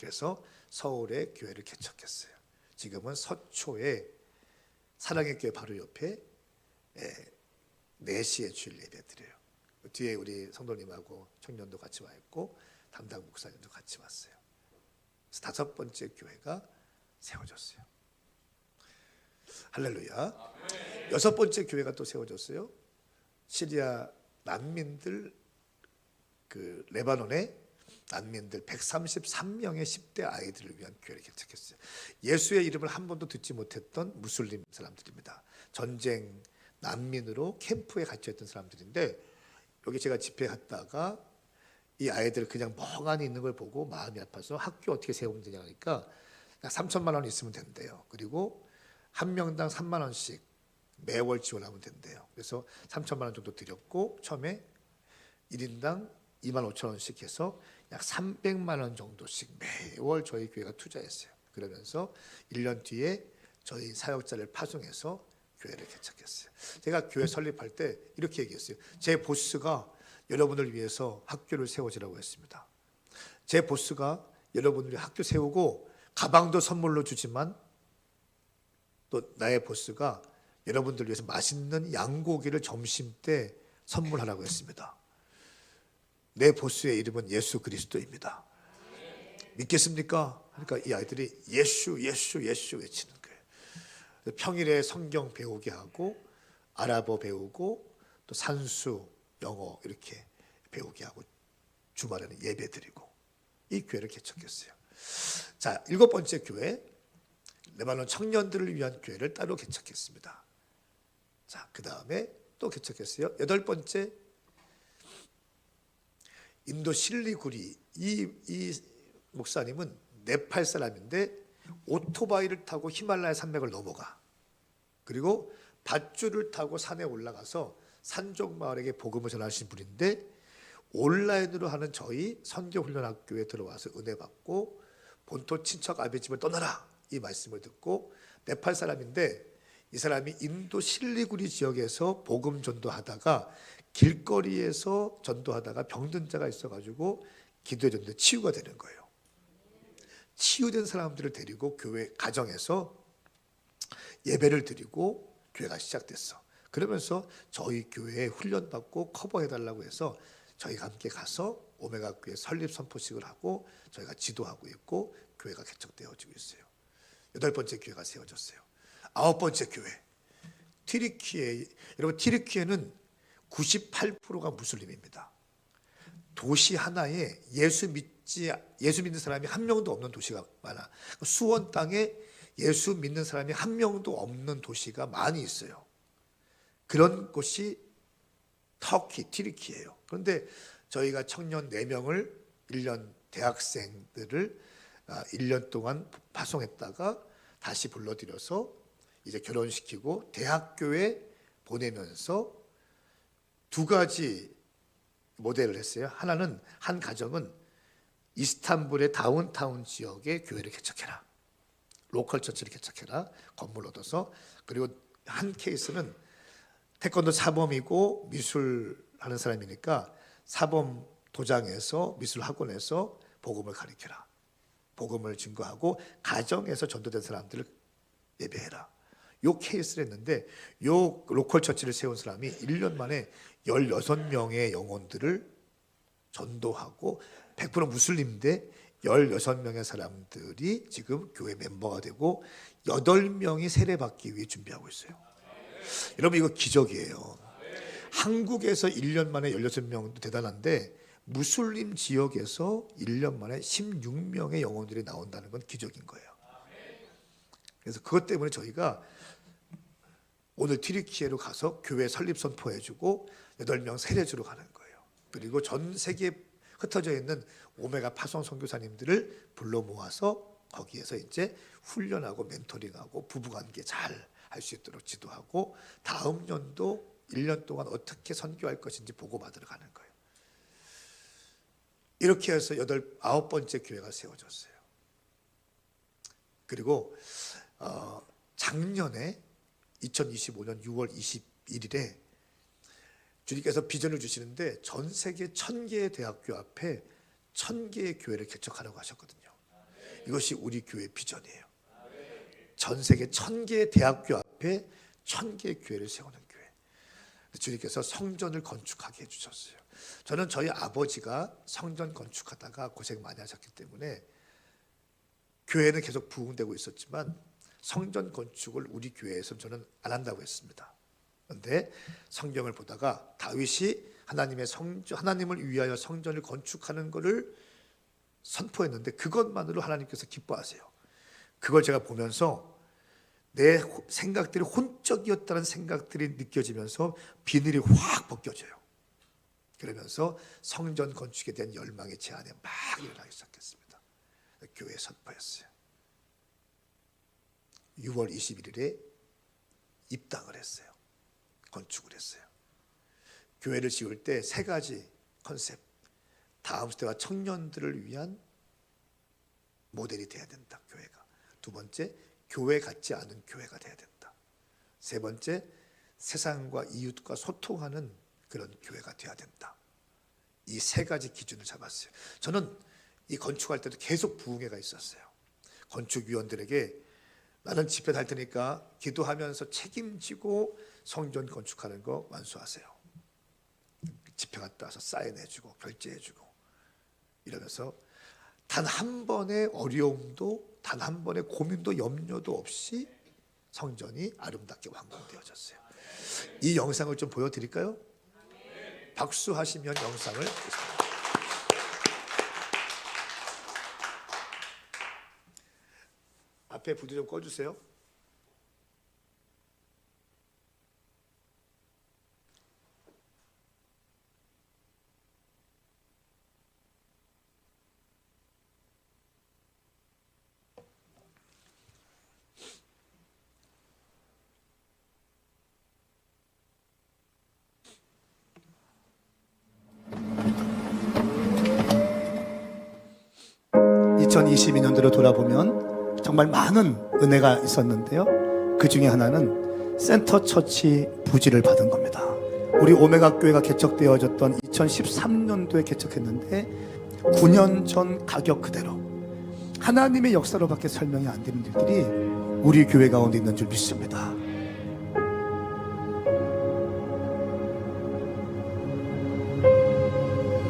그래서 서울에 교회를 개척했어요. 지금은 서초에 사랑의 교회 바로 옆에 4시에 주일 예배 드려요. 뒤에 우리 성도님하고 청년도 같이 와 있고 담당 목사님도 같이 왔어요. 그래서 다섯 번째 교회가 세워졌어요. 할렐루야. 여섯 번째 교회가 또 세워졌어요. 시리아 난민들, 그 레바논의 난민들 133명의 10대 아이들을 위한 교회를 개척했어요. 예수의 이름을 한 번도 듣지 못했던 무슬림 사람들입니다. 전쟁 난민으로 캠프에 갇혀있던 사람들인데 여기 제가 집회 갔다가 이 아이들 그냥 멍하니 있는 걸 보고 마음이 아파서 학교 어떻게 세우면 되냐 하니까 3천만 원 있으면 된대요. 그리고 한 명당 3만 원씩 매월 지원하면 된대요. 그래서 3천만 원 정도 드렸고 처음에 1인당 2만 5천 원씩 해서 약 300만 원 정도씩 매월 저희 교회가 투자했어요. 그러면서 1년 뒤에 저희 사역자를 파송해서 교회를 개척했어요. 제가 교회 설립할 때 이렇게 얘기했어요. 제 보스가 여러분을 위해서 학교를 세워주라고 했습니다. 제 보스가 여러분들이 학교 세우고 가방도 선물로 주지만 또 나의 보스가 여러분들 위해서 맛있는 양고기를 점심 때 선물하라고 했습니다. 내 보스의 이름은 예수 그리스도입니다. 믿겠습니까? 그러니까 이 아이들이 예수 외치는 거예요. 평일에 성경 배우게 하고 아랍어 배우고 또 산수, 영어 이렇게 배우게 하고 주말에는 예배 드리고 이 교회를 개척했어요. 자, 7번째 교회, 레바논 청년들을 위한 교회를 따로 개척했습니다. 자, 그 다음에 또 개척했어요. 8번째, 인도 실리구리. 이 목사님은 네팔 사람인데 오토바이를 타고 히말라야 산맥을 넘어가. 그리고 밧줄을 타고 산에 올라가서 산족 마을에게 복음을 전하신 분인데 온라인으로 하는 저희 선교훈련학교에 들어와서 은혜 받고 본토 친척 아베 집을 떠나라 이 말씀을 듣고 네팔 사람인데 이 사람이 인도 실리구리 지역에서 복음 전도하다가 길거리에서 전도하다가 병든 자가 있어가지고 기도해 줬는데 치유가 되는 거예요. 치유된 사람들을 데리고 교회 가정에서 예배를 드리고 교회가 시작됐어. 그러면서 저희 교회에 훈련받고 커버해달라고 해서 저희가 함께 가서 오메가 교회 설립 선포식을 하고 저희가 지도하고 있고 교회가 개척되어지고 있어요. 8번째 교회가 세워졌어요. 9번째 교회 튀르키예. 여러분 티르키예는 98%가 무슬림입니다. 도시 하나에 예수 믿는 사람이 한 명도 없는 도시가 많아. 수원 땅에 예수 믿는 사람이 한 명도 없는 도시가 많이 있어요. 그런 곳이 터키, 튀르키예요. 그런데 저희가 청년 4명을 1년 대학생들을 1년 동안 파송했다가 다시 불러들여서 이제 결혼시키고 대학교에 보내면서 두 가지 모델을 했어요. 하나는 한 가정은 이스탄불의 다운타운 지역에 교회를 개척해라. 로컬 처치를 개척해라. 건물 얻어서. 그리고 한 케이스는 태권도 사범이고 미술 하는 사람이니까 사범 도장에서 미술 학원에서 복음을 가르쳐라. 복음을 증거하고 가정에서 전도된 사람들을 예배해라. 요 케이스를 했는데 요 로컬 처치를 세운 사람이 1년 만에 16명의 영혼들을 전도하고 100% 무슬림인데 16명의 사람들이 지금 교회 멤버가 되고 8명이 세례받기 위해 준비하고 있어요. 여러분 이거 기적이에요. 한국에서 1년 만에 16명도 대단한데 무슬림 지역에서 1년 만에 16명의 영혼들이 나온다는 건 기적인 거예요. 그래서 그것 때문에 저희가 오늘 튀르키예로 가서 교회 설립 선포해주고 8명 세례주로 가는 거예요. 그리고 전 세계에 흩어져 있는 오메가 파송 선교사님들을 불러 모아서 거기에서 이제 훈련하고 멘토링하고 부부관계 잘 할 수 있도록 지도하고 다음 연도 1년 동안 어떻게 선교할 것인지 보고받으러 가는 거예요. 이렇게 해서 9번째 교회가 세워졌어요. 그리고 작년에 2025년 6월 21일에 주님께서 비전을 주시는데 전 세계 1000개의 대학교 앞에 1000개의 교회를 개척하라고 하셨거든요. 이것이 우리 교회 비전이에요. 전 세계 1000개의 대학교 앞에 1000개의 교회를 세우는 교회. 주님께서 성전을 건축하게 해주셨어요. 저는 저희 아버지가 성전 건축하다가 고생 많이 하셨기 때문에 교회는 계속 부흥되고 있었지만 성전 건축을 우리 교회에서 저는 안 한다고 했습니다. 그런데 성경을 보다가 다윗이 하나님을 위하여 성전을 건축하는 것을 선포했는데 그것만으로 하나님께서 기뻐하세요. 그걸 제가 보면서 내 생각들이 혼적이었다는 생각들이 느껴지면서 비늘이 확 벗겨져요. 그러면서 성전 건축에 대한 열망이 제 안에 막 일어나기 시작했습니다. 교회에 선포했어요. 6월 21일에 입당을 했어요. 건축을 했어요. 교회를 지을 때 3가지 컨셉. 다음 세대와 청년들을 위한 모델이 돼야 된다. 교회가. 2번째, 교회 같지 않은 교회가 돼야 된다. 3번째, 세상과 이웃과 소통하는 그런 교회가 돼야 된다. 이 3가지 기준을 잡았어요. 저는 이 건축할 때도 계속 부흥회가 있었어요. 건축위원들에게 나는 집회 달 테니까 기도하면서 책임지고 성전 건축하는 거 완수하세요. 집회 갔다 와서 사인해주고 결제해주고 이러면서 단 한 번의 어려움도 단 한 번의 고민도 염려도 없이 성전이 아름답게 완공되어졌어요. 이 영상을 좀 보여드릴까요? 박수하시면 영상을 보겠습니다. 앞에 부두 좀 꺼주세요. (2022년도로) 돌아보면 정말 많은 은혜가 있었는데요. 그 중에 하나는 센터 처치 부지를 받은 겁니다. 우리 오메가 교회가 개척되어졌던 2013년도에 개척했는데 9년 전 가격 그대로 하나님의 역사로밖에 설명이 안 되는 일들이 우리 교회 가운데 있는 줄 믿습니다.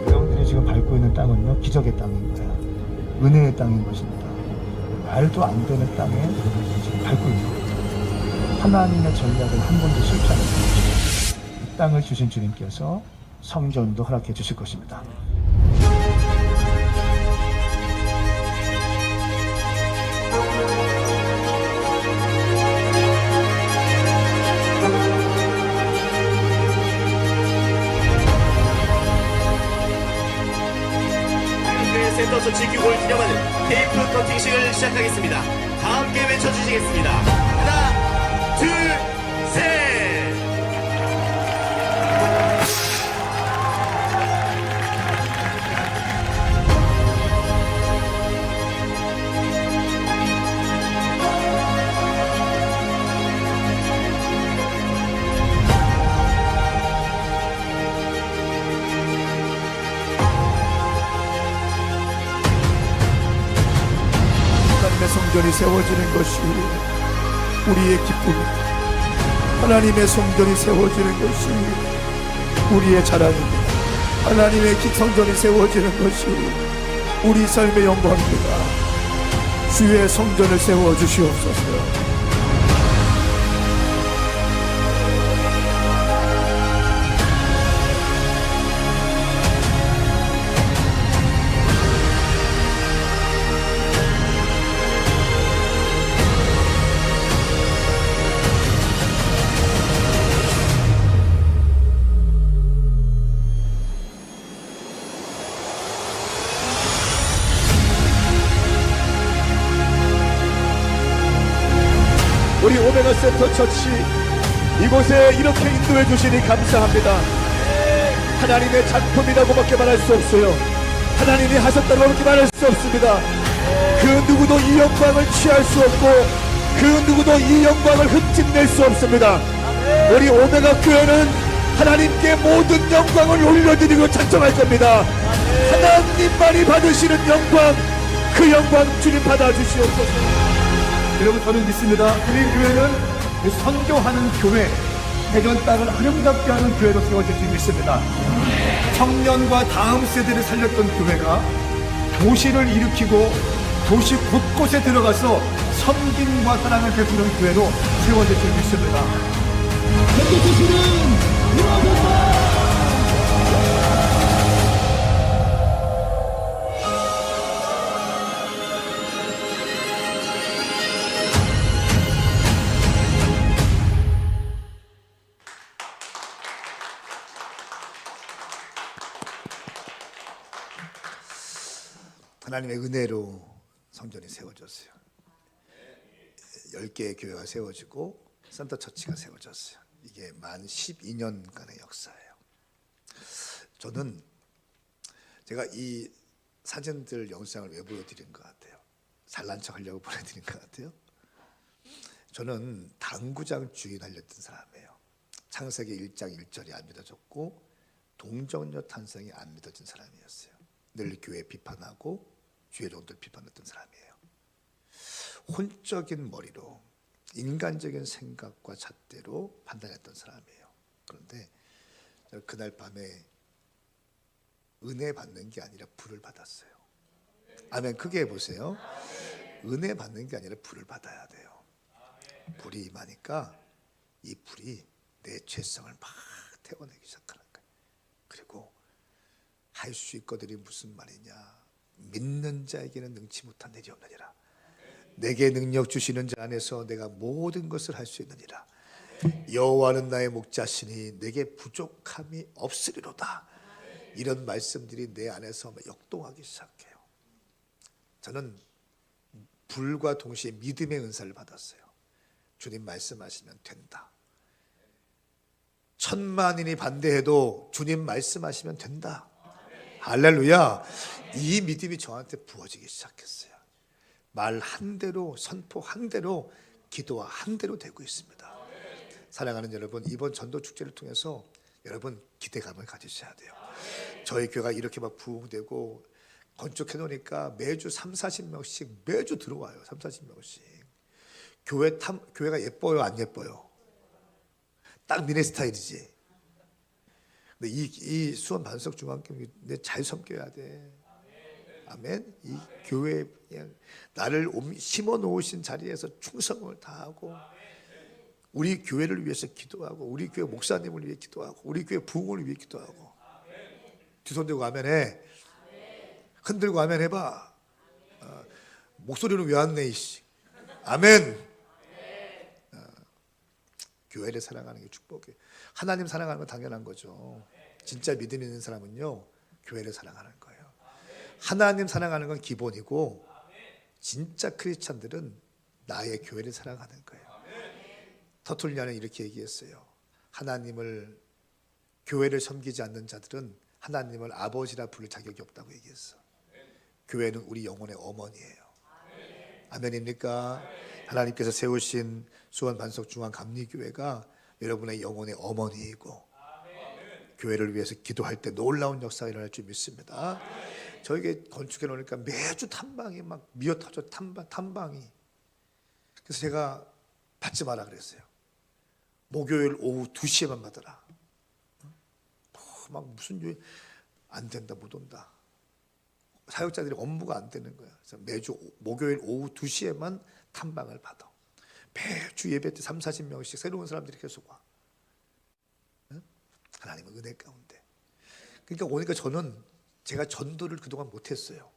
여러분들이 지금 밟고 있는 땅은요, 기적의 땅인 거예요. 은혜의 땅인 것입니다. 말도 안 되는 땅에 지금 밟고 있는 거예요. 하나님의 전략은 한 번도 실패하지 않습니다. 이 땅을 주신 주님께서 성전도 허락해 주실 것입니다. 센터 처치 규모를 기념하는 테이프 커팅식을 시작하겠습니다. 다 함께 외쳐주시겠습니다. 하나, 둘, 셋. 하나님의 성전이 세워지는 것이 우리의 기쁨입니다. 하나님의 성전이 세워지는 것이 우리의 자랑입니다. 하나님의 성전이 세워지는 것이 우리 삶의 영광입니다. 주의 성전을 세워 주시옵소서. 우리 오메가 센터 처치 이곳에 이렇게 인도해 주시니 감사합니다. 하나님의 작품이라고밖에 말할 수 없어요. 하나님이 하셨다고밖에 말할 수 없습니다. 그 누구도 이 영광을 취할 수 없고 그 누구도 이 영광을 흠집낼 수 없습니다. 우리 오메가 교회는 하나님께 모든 영광을 올려드리고 찬송할 겁니다. 하나님만이 받으시는 영광, 그 영광 주님 받아주시옵소서. 여러분, 저는 믿습니다. 우리 교회는 선교하는 교회, 대전 땅을 아름답게 하는 교회로 세워질 수 믿습니다. 청년과 다음 세대를 살렸던 교회가 도시를 일으키고 도시 곳곳에 들어가서 섬김과 사랑을 베푸는 교회로 세워질 수 믿습니다. 하나님의 은혜로 성전이 세워졌어요. 10개의 교회가 세워지고 센터 처치가 세워졌어요. 이게 만 12년간의 역사예요. 저는 제가 이 사진들 영상을 왜 보여드린 것 같아요? 잘난 척 하려고 보내드린 것 같아요. 저는 당구장 주인 하려던 사람이에요. 창세기 1장 1절이 안 믿어졌고 동정녀 탄생이 안 믿어진 사람이었어요. 늘 교회 비판하고 주의 종들 비판했던 사람이에요. 혼적인 머리로 인간적인 생각과 잣대로 판단했던 사람이에요. 그런데 그날 밤에 은혜 받는 게 아니라 불을 받았어요. 아멘. 크게 해보세요. 은혜 받는 게 아니라 불을 받아야 돼요. 불이 임하니까 이 불이 내 죄성을 막 태워내기 시작하는 거예요. 그리고 할 수 있거든이 무슨 말이냐, 믿는 자에게는 능치 못한 일이 없느니라. 내게 능력 주시는 자 안에서 내가 모든 것을 할 수 있느니라. 여호와는 나의 목자시니 내게 부족함이 없으리로다. 이런 말씀들이 내 안에서 역동하기 시작해요. 저는 불과 동시에 믿음의 은사를 받았어요. 주님 말씀하시면 된다. 천만인이 반대해도 주님 말씀하시면 된다. 할렐루야. 이 믿음이 저한테 부어지기 시작했어요. 말 한 대로, 선포 한 대로, 기도와 한 대로 되고 있습니다. 사랑하는 여러분, 이번 전도 축제를 통해서 여러분 기대감을 가지셔야 돼요. 저희 교회가 이렇게 막 부흥되고 건축해 놓으니까 매주 30-40명씩 매주 들어와요. 30-40명씩. 교회가 예뻐요, 안 예뻐요? 딱 니네 스타일이지. 근데 이 수원 반석 중앙교회 잘 섬겨야 돼. 아멘. 이 교회 그냥 나를 심어 놓으신 자리에서 충성을 다하고 우리 교회를 위해서 기도하고 우리 교회 목사님을 위해 기도하고 우리 교회 부흥을 위해 기도하고 두 손 들고 아멘해. 흔들고 아멘 해봐. 목소리는 왜 안 내 이씨. 아멘. 교회를 사랑하는 게 축복이에요. 하나님 사랑하는 건 당연한 거죠. 진짜 믿음 있는 사람은요 교회를 사랑하는 거예요. 하나님 사랑하는 건 기본이고 진짜 크리스찬들은 나의 교회를 사랑하는 거예요. 터툴리아는 이렇게 얘기했어요. 하나님을, 교회를 섬기지 않는 자들은 하나님을 아버지라 부를 자격이 없다고 얘기했어. 교회는 우리 영혼의 어머니예요. 아멘입니까? 하나님께서 세우신 수원 반석 중앙 감리교회가 여러분의 영혼의 어머니이고, 교회를 위해서 기도할 때 놀라운 역사가 일어날 줄 믿습니다. 저에게 건축해 놓으니까 매주 탐방이 막 미어 터져. 탐방이. 그래서 제가 받지 마라 그랬어요. 목요일 오후 2시에만 받아라. 막 무슨 요일 안 된다, 못 온다. 사역자들이 업무가 안 되는 거야. 그래서 매주 목요일 오후 2시에만 탐방을 받아. 매주 예배 때 30-40명씩 새로운 사람들이 계속 와. 하나님의 은혜 가운데. 그러니까 오니까 저는 제가 전도를 그동안 못했어요.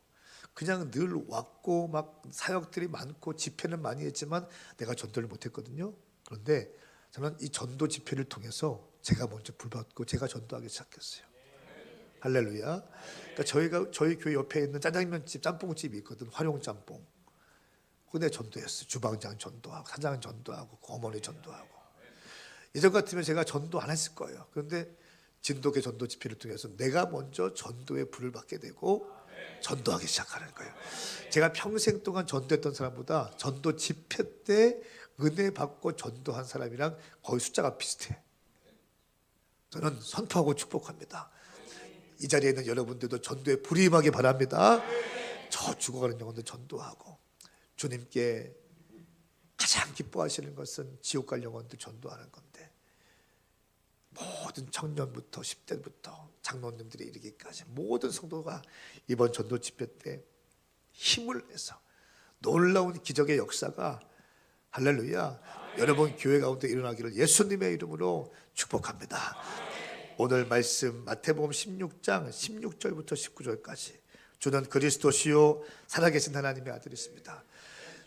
그냥 늘 왔고 막 사역들이 많고 집회는 많이 했지만 내가 전도를 못했거든요. 그런데 저는 이 전도 집회를 통해서 제가 먼저 불받고 제가 전도하기 시작했어요. 할렐루야. 그러니까 저희 교회 옆에 있는 짜장면집, 짬뽕집이 있거든. 활용짬뽕. 근데 전도했어요. 주방장 전도하고, 사장 전도하고, 어머니 전도하고. 예전 같으면 제가 전도 안 했을 거예요. 그런데 진도교 전도 집회를 통해서 내가 먼저 전도의 불을 받게 되고 전도하기 시작하는 거예요. 제가 평생 동안 전도했던 사람보다 전도 집회 때 은혜 받고 전도한 사람이랑 거의 숫자가 비슷해. 저는 선포하고 축복합니다. 이 자리에 있는 여러분들도 전도에 불이 임하기 바랍니다. 저 죽어가는 영혼들 전도하고, 주님께 가장 기뻐하시는 것은 지옥 갈 영혼들 전도하는 건데, 모든 청년부터 10대부터 장로님들이 이르기까지 모든 성도가 이번 전도 집회 때 힘을 내서 놀라운 기적의 역사가, 할렐루야, 여러분 교회 가운데 일어나기를 예수님의 이름으로 축복합니다. 오늘 말씀 마태복음 16장 16절부터 19절까지, 주는 그리스도시요 살아계신 하나님의 아들이십니다.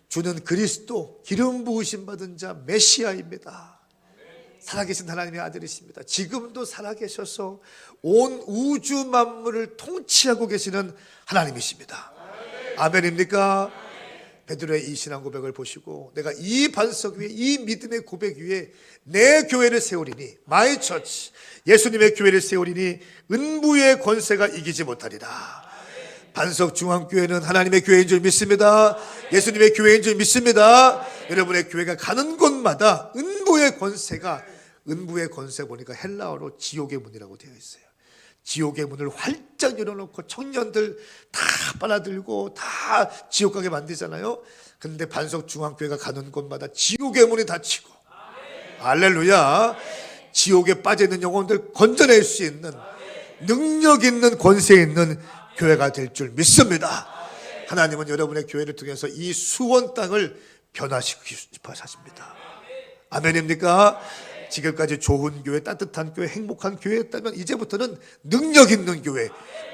주는 그리스도, 기름 부으심 받은 자 메시아입니다. 살아계신 하나님의 아들이십니다. 지금도 살아계셔서 온 우주 만물을 통치하고 계시는 하나님이십니다. 아멘입니까? 베드로의 이 신앙 고백을 보시고, 내가 이 반석 위에, 이 믿음의 고백 위에 내 교회를 세우리니, 마이 처치, 예수님의 교회를 세우리니 은부의 권세가 이기지 못하리라. 반석 중앙교회는 하나님의 교회인 줄 믿습니다. 예수님의 교회인 줄 믿습니다. 여러분의 교회가 가는 곳마다 은부의 권세가, 은부의 권세 보니까 헬라어로 지옥의 문이라고 되어 있어요. 지옥의 문을 활짝 열어놓고 청년들 다 빨아들고 다 지옥 가게 만들잖아요. 근데 반석 중앙교회가 가는 곳마다 지옥의 문이 닫히고, 할렐루야, 지옥에 빠져있는 영혼들 건져낼 수 있는 능력 있는 권세 있는 교회가 될 줄 믿습니다. 하나님은 여러분의 교회를 통해서 이 수원 땅을 변화시키고 싶어 하십니다. 아멘입니까? 지금까지 좋은 교회, 따뜻한 교회, 행복한 교회였다면 이제부터는 능력 있는 교회,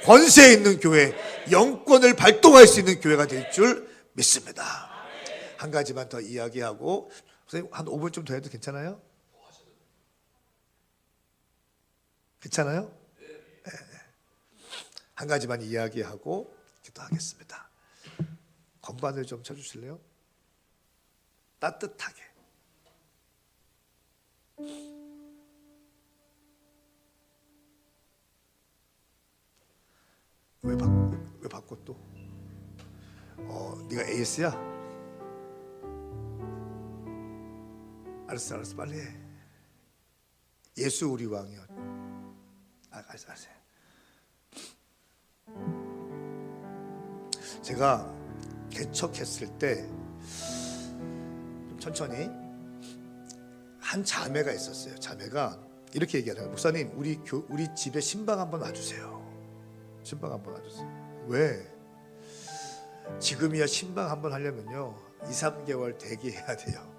권세 있는 교회, 영권을 발동할 수 있는 교회가 될 줄 믿습니다. 한 가지만 더 이야기하고, 선생님 한 5분쯤 더 해도 괜찮아요? 괜찮아요? 네. 한 가지만 이야기하고 기도하겠습니다. 건반을 좀 쳐주실래요? 따뜻하게. 왜 바꿔 또? 네가 에이스야? 알았어 빨리 해. 예수 우리 왕이요. 알았어. 제가 개척했을 때 좀 천천히, 한 자매가 있었어요. 자매가 이렇게 얘기하더라고요. 목사님, 우리 집에 신방 한번 와주세요. 신방 한번 와주세요. 왜? 지금이야 신방 한번 하려면요 2-3개월 대기해야 돼요.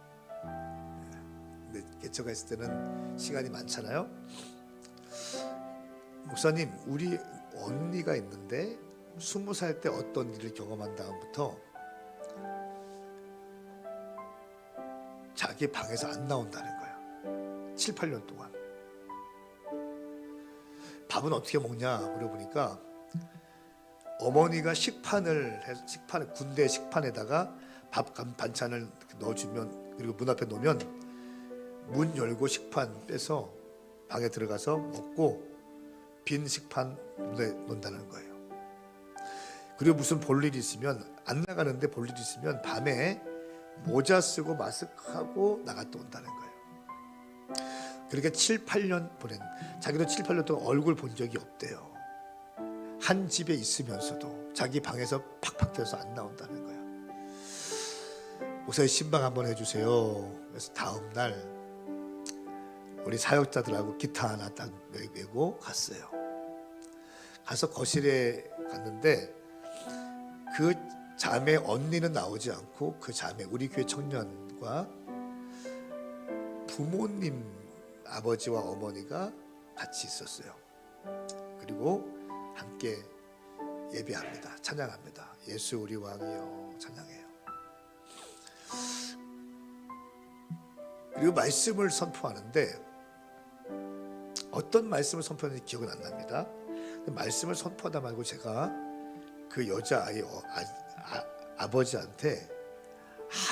근데 개척했을 때는 시간이 많잖아요. 목사님, 우리 언니가 있는데 20살 때 어떤 일을 경험한 다음부터 자기 방에서 안 나온다는 거야. 7-8년 동안. 밥은 어떻게 먹냐 물어보니까, 어머니가 식판을 군대 식판에다가 밥 반찬을 넣어주면, 그리고 문 앞에 놓으면 문 열고 식판 빼서 방에 들어가서 먹고 빈 식판 물에 놓는다는 거예요. 그리고 무슨 볼일이 있으면 안 나가는데 볼일이 있으면 밤에 모자 쓰고 마스크하고 나갔다 온다는 거예요. 그렇게 7, 8년 보낸, 자기도 7, 8년 동안 얼굴 본 적이 없대요. 한 집에 있으면서도 자기 방에서 팍팍 뛰어서 안 나온다는 거예요. 목사님 신방 한번 해주세요. 그래서 다음 날 우리 사역자들하고 기타 하나 딱 메고 갔어요. 가서 거실에 갔는데 그 자매 언니는 나오지 않고 그 자매 우리 교회 청년과 부모님 아버지와 어머니가 같이 있었어요. 그리고 함께 예배합니다. 찬양합니다. 예수 우리 왕이여 찬양해요. 그리고 말씀을 선포하는데 어떤 말씀을 선포하는지 기억은 안 납니다. 말씀을 선포하다 말고 제가 그 여자아이 아버지한테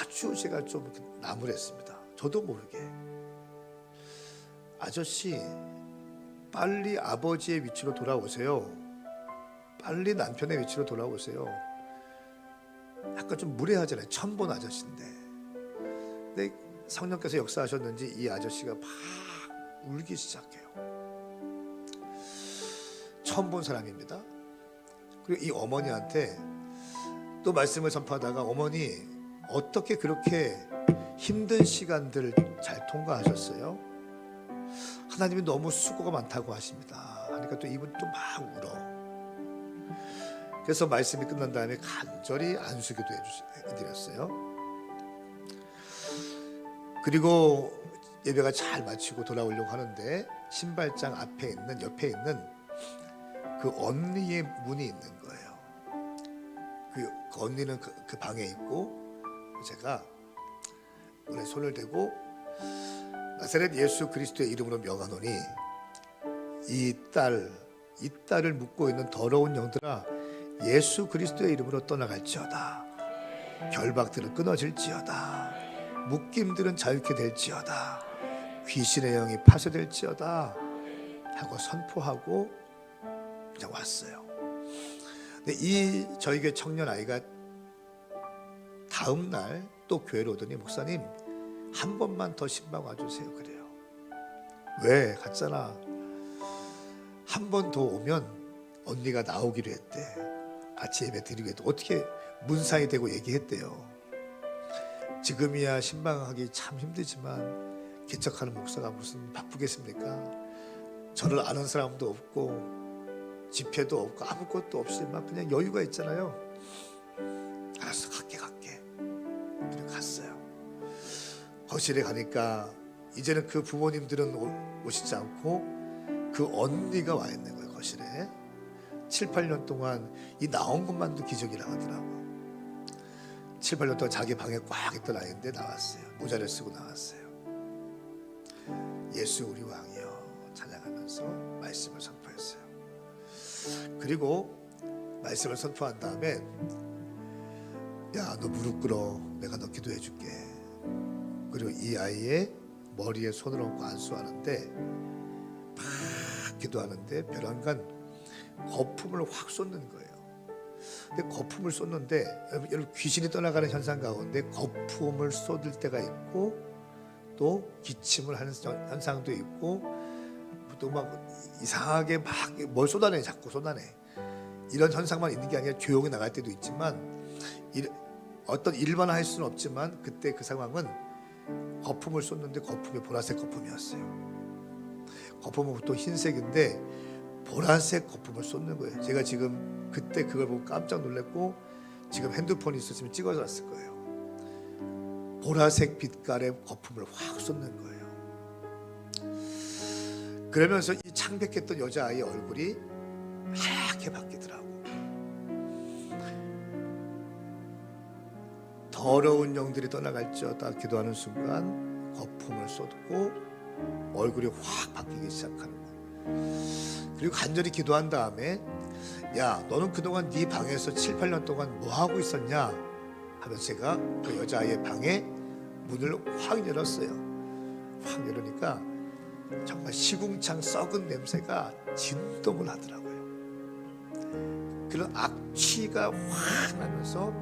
아주 제가 좀 나무랬습니다. 저도 모르게 아저씨 빨리 아버지의 위치로 돌아오세요. 빨리 남편의 위치로 돌아오세요. 약간 좀 무례하잖아요. 처음 본 아저씨인데. 근데 성령께서 역사하셨는지 이 아저씨가 막 울기 시작해요. 처음 본 사람입니다. 그리고 이 어머니한테 또 말씀을 선포하다가 어머니 어떻게 그렇게 힘든 시간들을 잘 통과하셨어요? 하나님이 너무 수고가 많다고 하십니다. 하니까 또 이분 또 막 울어. 그래서 말씀이 끝난 다음에 간절히 안수기도 해드렸어요. 그리고 예배가 잘 마치고 돌아오려고 하는데 신발장 앞에 있는 옆에 있는 그 언니의 문이 있는 거예요. 그 언니는 그 방에 있고 제가 문에 손을 대고 나사렛 예수 그리스도의 이름으로 명하노니 이 딸을 묶고 있는 더러운 영들아 예수 그리스도의 이름으로 떠나갈지어다. 결박들은 끊어질지어다. 묶임들은 자유케 될지어다. 귀신의 영이 파쇄될지어다 하고 선포하고 그냥 왔어요. 근데 이 저희 교회 청년 아이가 다음 날 또 교회로 오더니 목사님 한 번만 더 신방 와주세요. 그래요. 왜? 갔잖아. 한 번 더 오면 언니가 나오기로 했대. 같이 예배 드리기로 했대. 어떻게 문상이 되고 얘기했대요. 지금이야 신방하기 참 힘들지만 개척하는 목사가 무슨 바쁘겠습니까? 저를 아는 사람도 없고 집회도 없고 아무것도 없이 막 그냥 여유가 있잖아요. 알았어 갈게. 그리고 갔어요. 거실에 가니까 이제는 그 부모님들은 오시지 않고 그 언니가 와 있는 거예요. 거실에 7, 8년 동안 이 나온 것만도 기적이라 하더라고. 7, 8년 동안 자기 방에 꽉 있던 아이인데 나왔어요. 모자를 쓰고 나왔어요. 예수 우리 왕이여 찬양하면서 말씀을 선포했어요. 그리고 말씀을 선포한 다음에 야 너 무릎 꿇어 내가 너 기도해 줄게. 그리고 이 아이의 머리에 손을 얹고 안수하는데 막 기도하는데 벼랑간 거품을 확 쏟는 거예요. 근데 거품을 쏟는데 여러분 귀신이 떠나가는 현상 가운데 거품을 쏟을 때가 있고 또 기침을 하는 현상도 있고 또 막 이상하게 막 뭘 쏟아내 자꾸 쏟아내. 이런 현상만 있는 게 아니라 조용히 나갈 때도 있지만 어떤 일반화할 수는 없지만 그때 그 상황은 거품을 쏟는데 거품이 보라색 거품이었어요. 거품은 보통 흰색인데 보라색 거품을 쏟는 거예요. 제가 지금 그때 그걸 보고 깜짝 놀랐고 지금 핸드폰이 있었으면 찍어서 왔을 거예요. 보라색 빛깔의 거품을 확 쏟는 거예요. 그러면서 이 창백했던 여자아이의 얼굴이 하얗게 바뀌더라고. 더러운 영들이 떠나갈지어다 기도하는 순간 거품을 쏟고 얼굴이 확 바뀌기 시작하는 거예요. 그리고 간절히 기도한 다음에 야 너는 그동안 네 방에서 7, 8년 동안 뭐 하고 있었냐 하면서 제가 그 여자아이의 방에 문을 확 열었어요. 확 이러니까 정말 시궁창 썩은 냄새가 진동을 하더라고요. 그런 악취가 확 나면서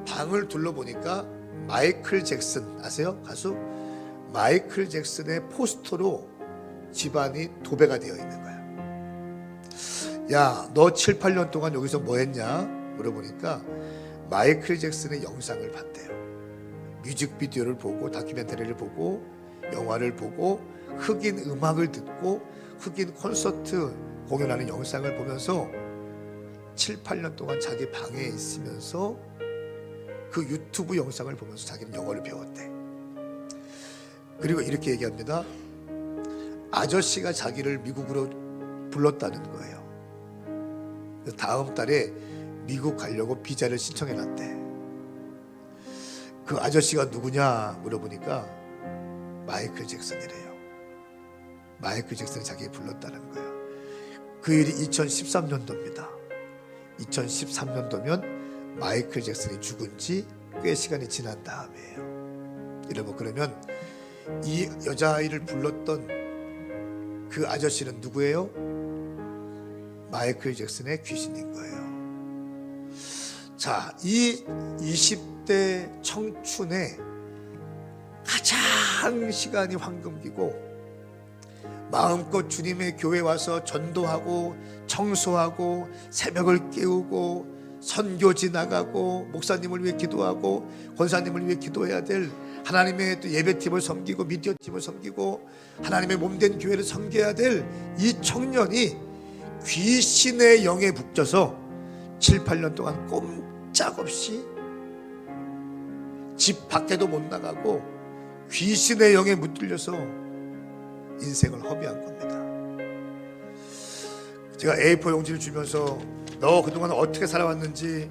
방을 둘러보니까 마이클 잭슨 아세요? 가수 마이클 잭슨의 포스터로 집안이 도배가 되어 있는 거야. 야, 너 7, 8년 동안 여기서 뭐 했냐? 물어보니까 마이클 잭슨의 영상을 봤대요. 뮤직비디오를 보고 다큐멘터리를 보고 영화를 보고 흑인 음악을 듣고 흑인 콘서트 공연하는 영상을 보면서 7, 8년 동안 자기 방에 있으면서 그 유튜브 영상을 보면서 자기는 영어를 배웠대. 그리고 이렇게 얘기합니다. 아저씨가 자기를 미국으로 불렀다는 거예요. 다음 달에 미국 가려고 비자를 신청해 놨대. 그 아저씨가 누구냐 물어보니까 마이클 잭슨이래요. 마이클 잭슨이 자기를 불렀다는 거예요. 그 일이 2013년도입니다. 2013년도면 마이클 잭슨이 죽은 지 꽤 시간이 지난 다음이에요. 여러분, 그러면 이 여자아이를 불렀던 그 아저씨는 누구예요? 마이클 잭슨의 귀신인 거예요. 자, 이 20대 청춘에 가장 시간이 황금기고 마음껏 주님의 교회 와서 전도하고 청소하고 새벽을 깨우고 선교지 나가고 목사님을 위해 기도하고 권사님을 위해 기도해야 될 하나님의 또 예배팀을 섬기고 미디어팀을 섬기고 하나님의 몸된 교회를 섬겨야 될 이 청년이 귀신의 영에 묶여서 7, 8년 동안 꼼짝없이 집 밖에도 못 나가고 귀신의 영에 붙들려서 인생을 허비한 겁니다. 제가 A4 용지를 주면서 너 그동안 어떻게 살아왔는지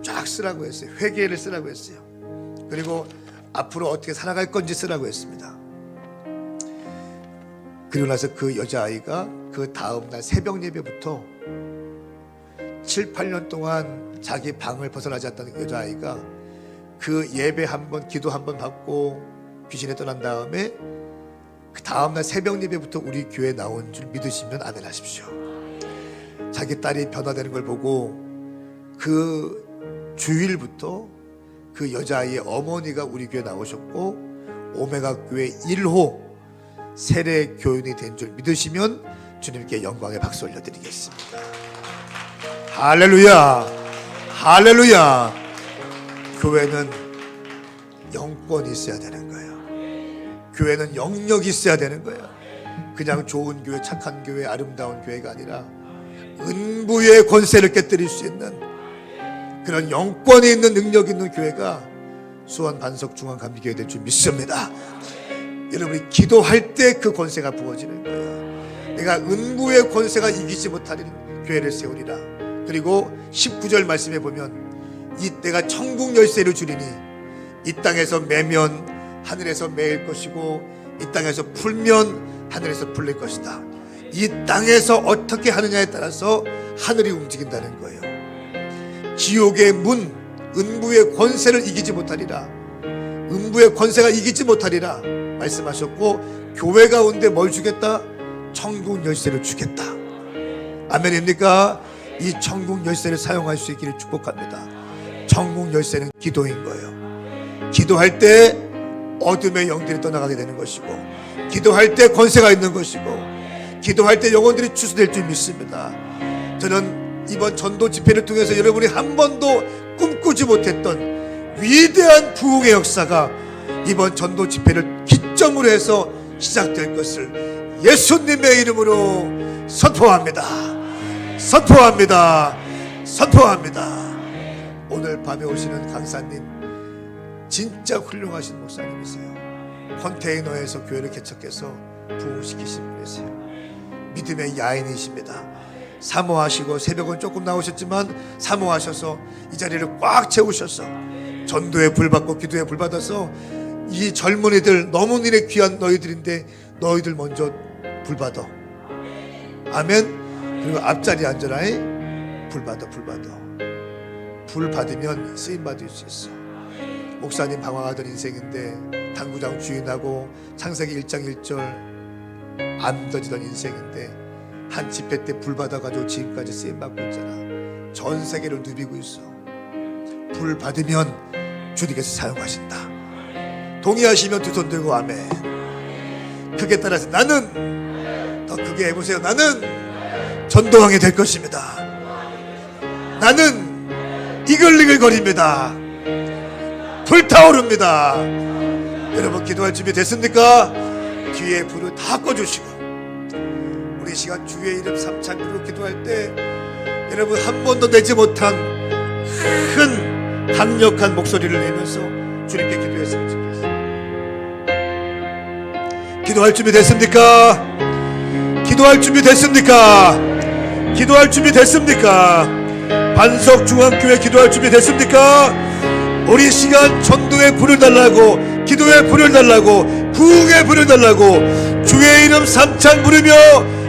쫙 쓰라고 했어요. 회개를 쓰라고 했어요. 그리고 앞으로 어떻게 살아갈 건지 쓰라고 했습니다. 그리고 나서 그 여자아이가 그 다음날 새벽 예배부터 7, 8년 동안 자기 방을 벗어나지 않았던 여자아이가 그 예배 한번 기도 한번 받고 귀신에 떠난 다음에 그 다음날 새벽 예배부터 우리 교회에 나온 줄 믿으시면 아멘 하십시오. 자기 딸이 변화되는 걸 보고 그 주일부터 그 여자아이의 어머니가 우리 교회에 나오셨고 오메가 교회 1호 세례 교인이 된 줄 믿으시면 주님께 영광의 박수 올려드리겠습니다. 할렐루야, 할렐루야. 교회는 영권이 있어야 되는 거예요. 교회는 영역이 있어야 되는 거예요. 그냥 좋은 교회, 착한 교회, 아름다운 교회가 아니라 은부의 권세를 깨뜨릴 수 있는 그런 영권이 있는 능력 있는 교회가 수원 반석 중앙감리교회 될 줄 믿습니다. 여러분이 기도할 때 그 권세가 부어지는 거예요. 내가 은부의 권세가 이기지 못하는 교회를 세우리라. 그리고 19절 말씀에 보면 이 내가 천국 열쇠를 주리니 이 땅에서 매면 하늘에서 매일 것이고 이 땅에서 풀면 하늘에서 풀릴 것이다. 이 땅에서 어떻게 하느냐에 따라서 하늘이 움직인다는 거예요. 지옥의 문, 은부의 권세를 이기지 못하리라. 은부의 권세가 이기지 못하리라 말씀하셨고, 교회 가운데 뭘 주겠다? 천국 열쇠를 주겠다. 아멘입니까? 이 천국 열쇠를 사용할 수 있기를 축복합니다. 천국 열쇠는 기도인 거예요. 기도할 때 어둠의 영들이 떠나가게 되는 것이고, 기도할 때 권세가 있는 것이고, 기도할 때 영혼들이 추수될 줄 믿습니다. 저는 이번 전도 집회를 통해서 여러분이 한 번도 꿈꾸지 못했던 위대한 부흥의 역사가 이번 전도 집회를 기점으로 해서 시작될 것을 예수님의 이름으로 선포합니다. 선포합니다. 선포합니다. 오늘 밤에 오시는 강사님 진짜 훌륭하신 목사님이세요. 컨테이너에서 교회를 개척해서 부흥시키신 분이세요. 믿음의 야인이십니다. 사모하시고 새벽은 조금 나오셨지만 사모하셔서 이 자리를 꽉 채우셔서 전도에 불받고 기도에 불받아서 이 젊은이들 너무 니네 귀한 너희들인데 너희들 먼저 불받아. 아멘. 그리고 앞자리에 앉아라. 불받아. 불 받으면 쓰임 받을 수 있어. 목사님 방황하던 인생인데 당구장 주인하고 창세기 1장 1절 안 던지던 인생인데 한 집회 때 불 받아가지고 지금까지 쓰임받고 있잖아. 전 세계를 누비고 있어. 불 받으면 주님께서 사용하신다. 동의하시면 두 손 들고 아멘. 크게 따라서 나는, 더 크게 해보세요. 나는 전도왕이 될 것입니다. 나는 이글이글거립니다. 불타오릅니다. 여러분 기도할 준비 됐습니까? 뒤에 불을 다 꺼주시고 우리 시간 주의 이름 삼창으로 기도할 때 여러분 한 번도 내지 못한 큰 강력한 목소리를 내면서 주님께 기도했으면 좋겠습니다. 기도할 준비 됐습니까? 기도할 준비 됐습니까? 기도할 준비 됐습니까? 반석중앙교회 기도할 준비 됐습니까? 우리 시간 전도의 불을 달라고, 기도의 불을 달라고, 부흥의 불을 달라고 주의 이름 삼창 부르며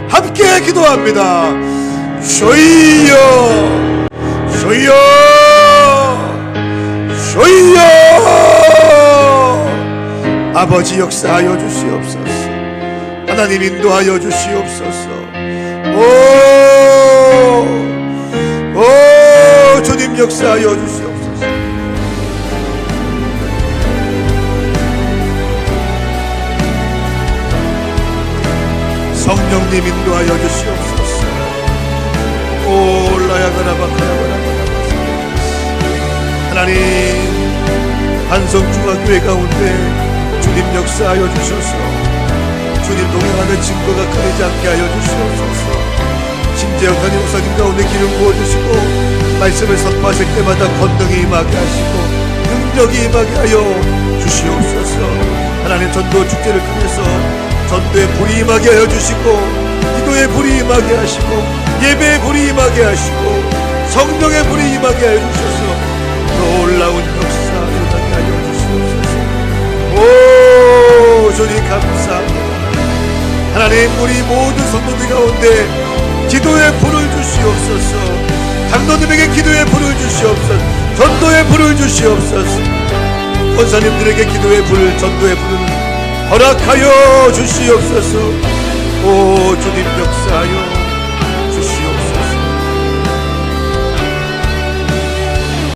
함께 기도합니다. 주여 주여 주여. 아버지 역사하여 주시옵소서. 하나님 인도하여 주시옵소서. 오 주님 역사하여 주시옵소서. 성령님 인도하여 주시옵소서. 오 라야가라바카야바라바라. 하나님 한성중앙교회 가운데 주님 역사하여 주셔서 주님 동행하는 증거가 가리지 않게 하여 주시옵소서. 진재영사님 목사님 가운데 기름 부어주시고 말씀을 선포하실 때마다 권능이 임하게 하시고 능력이 임하게 하여 주시옵소서. 하나님 전도 축제를 통해서 전도의 불이 임하게 하여 주시고 기도의 불이 임하게 하시고 예배의 불이 임하게 하시고 성령의 불이 임하게 하여 주셔서 놀라운 역사 일어나게 하여 주시옵소서. 오 주님 감사합니다. 하나님 우리 모든 성도들 가운데 기도의 불을 주시옵소서. 장로님에게 기도의 불을 주시옵소서. 전도의 불을 주시옵소서. 권사님들에게 기도의 불, 전도의 불을 허락하여 주시옵소서. 오 주님 역사하여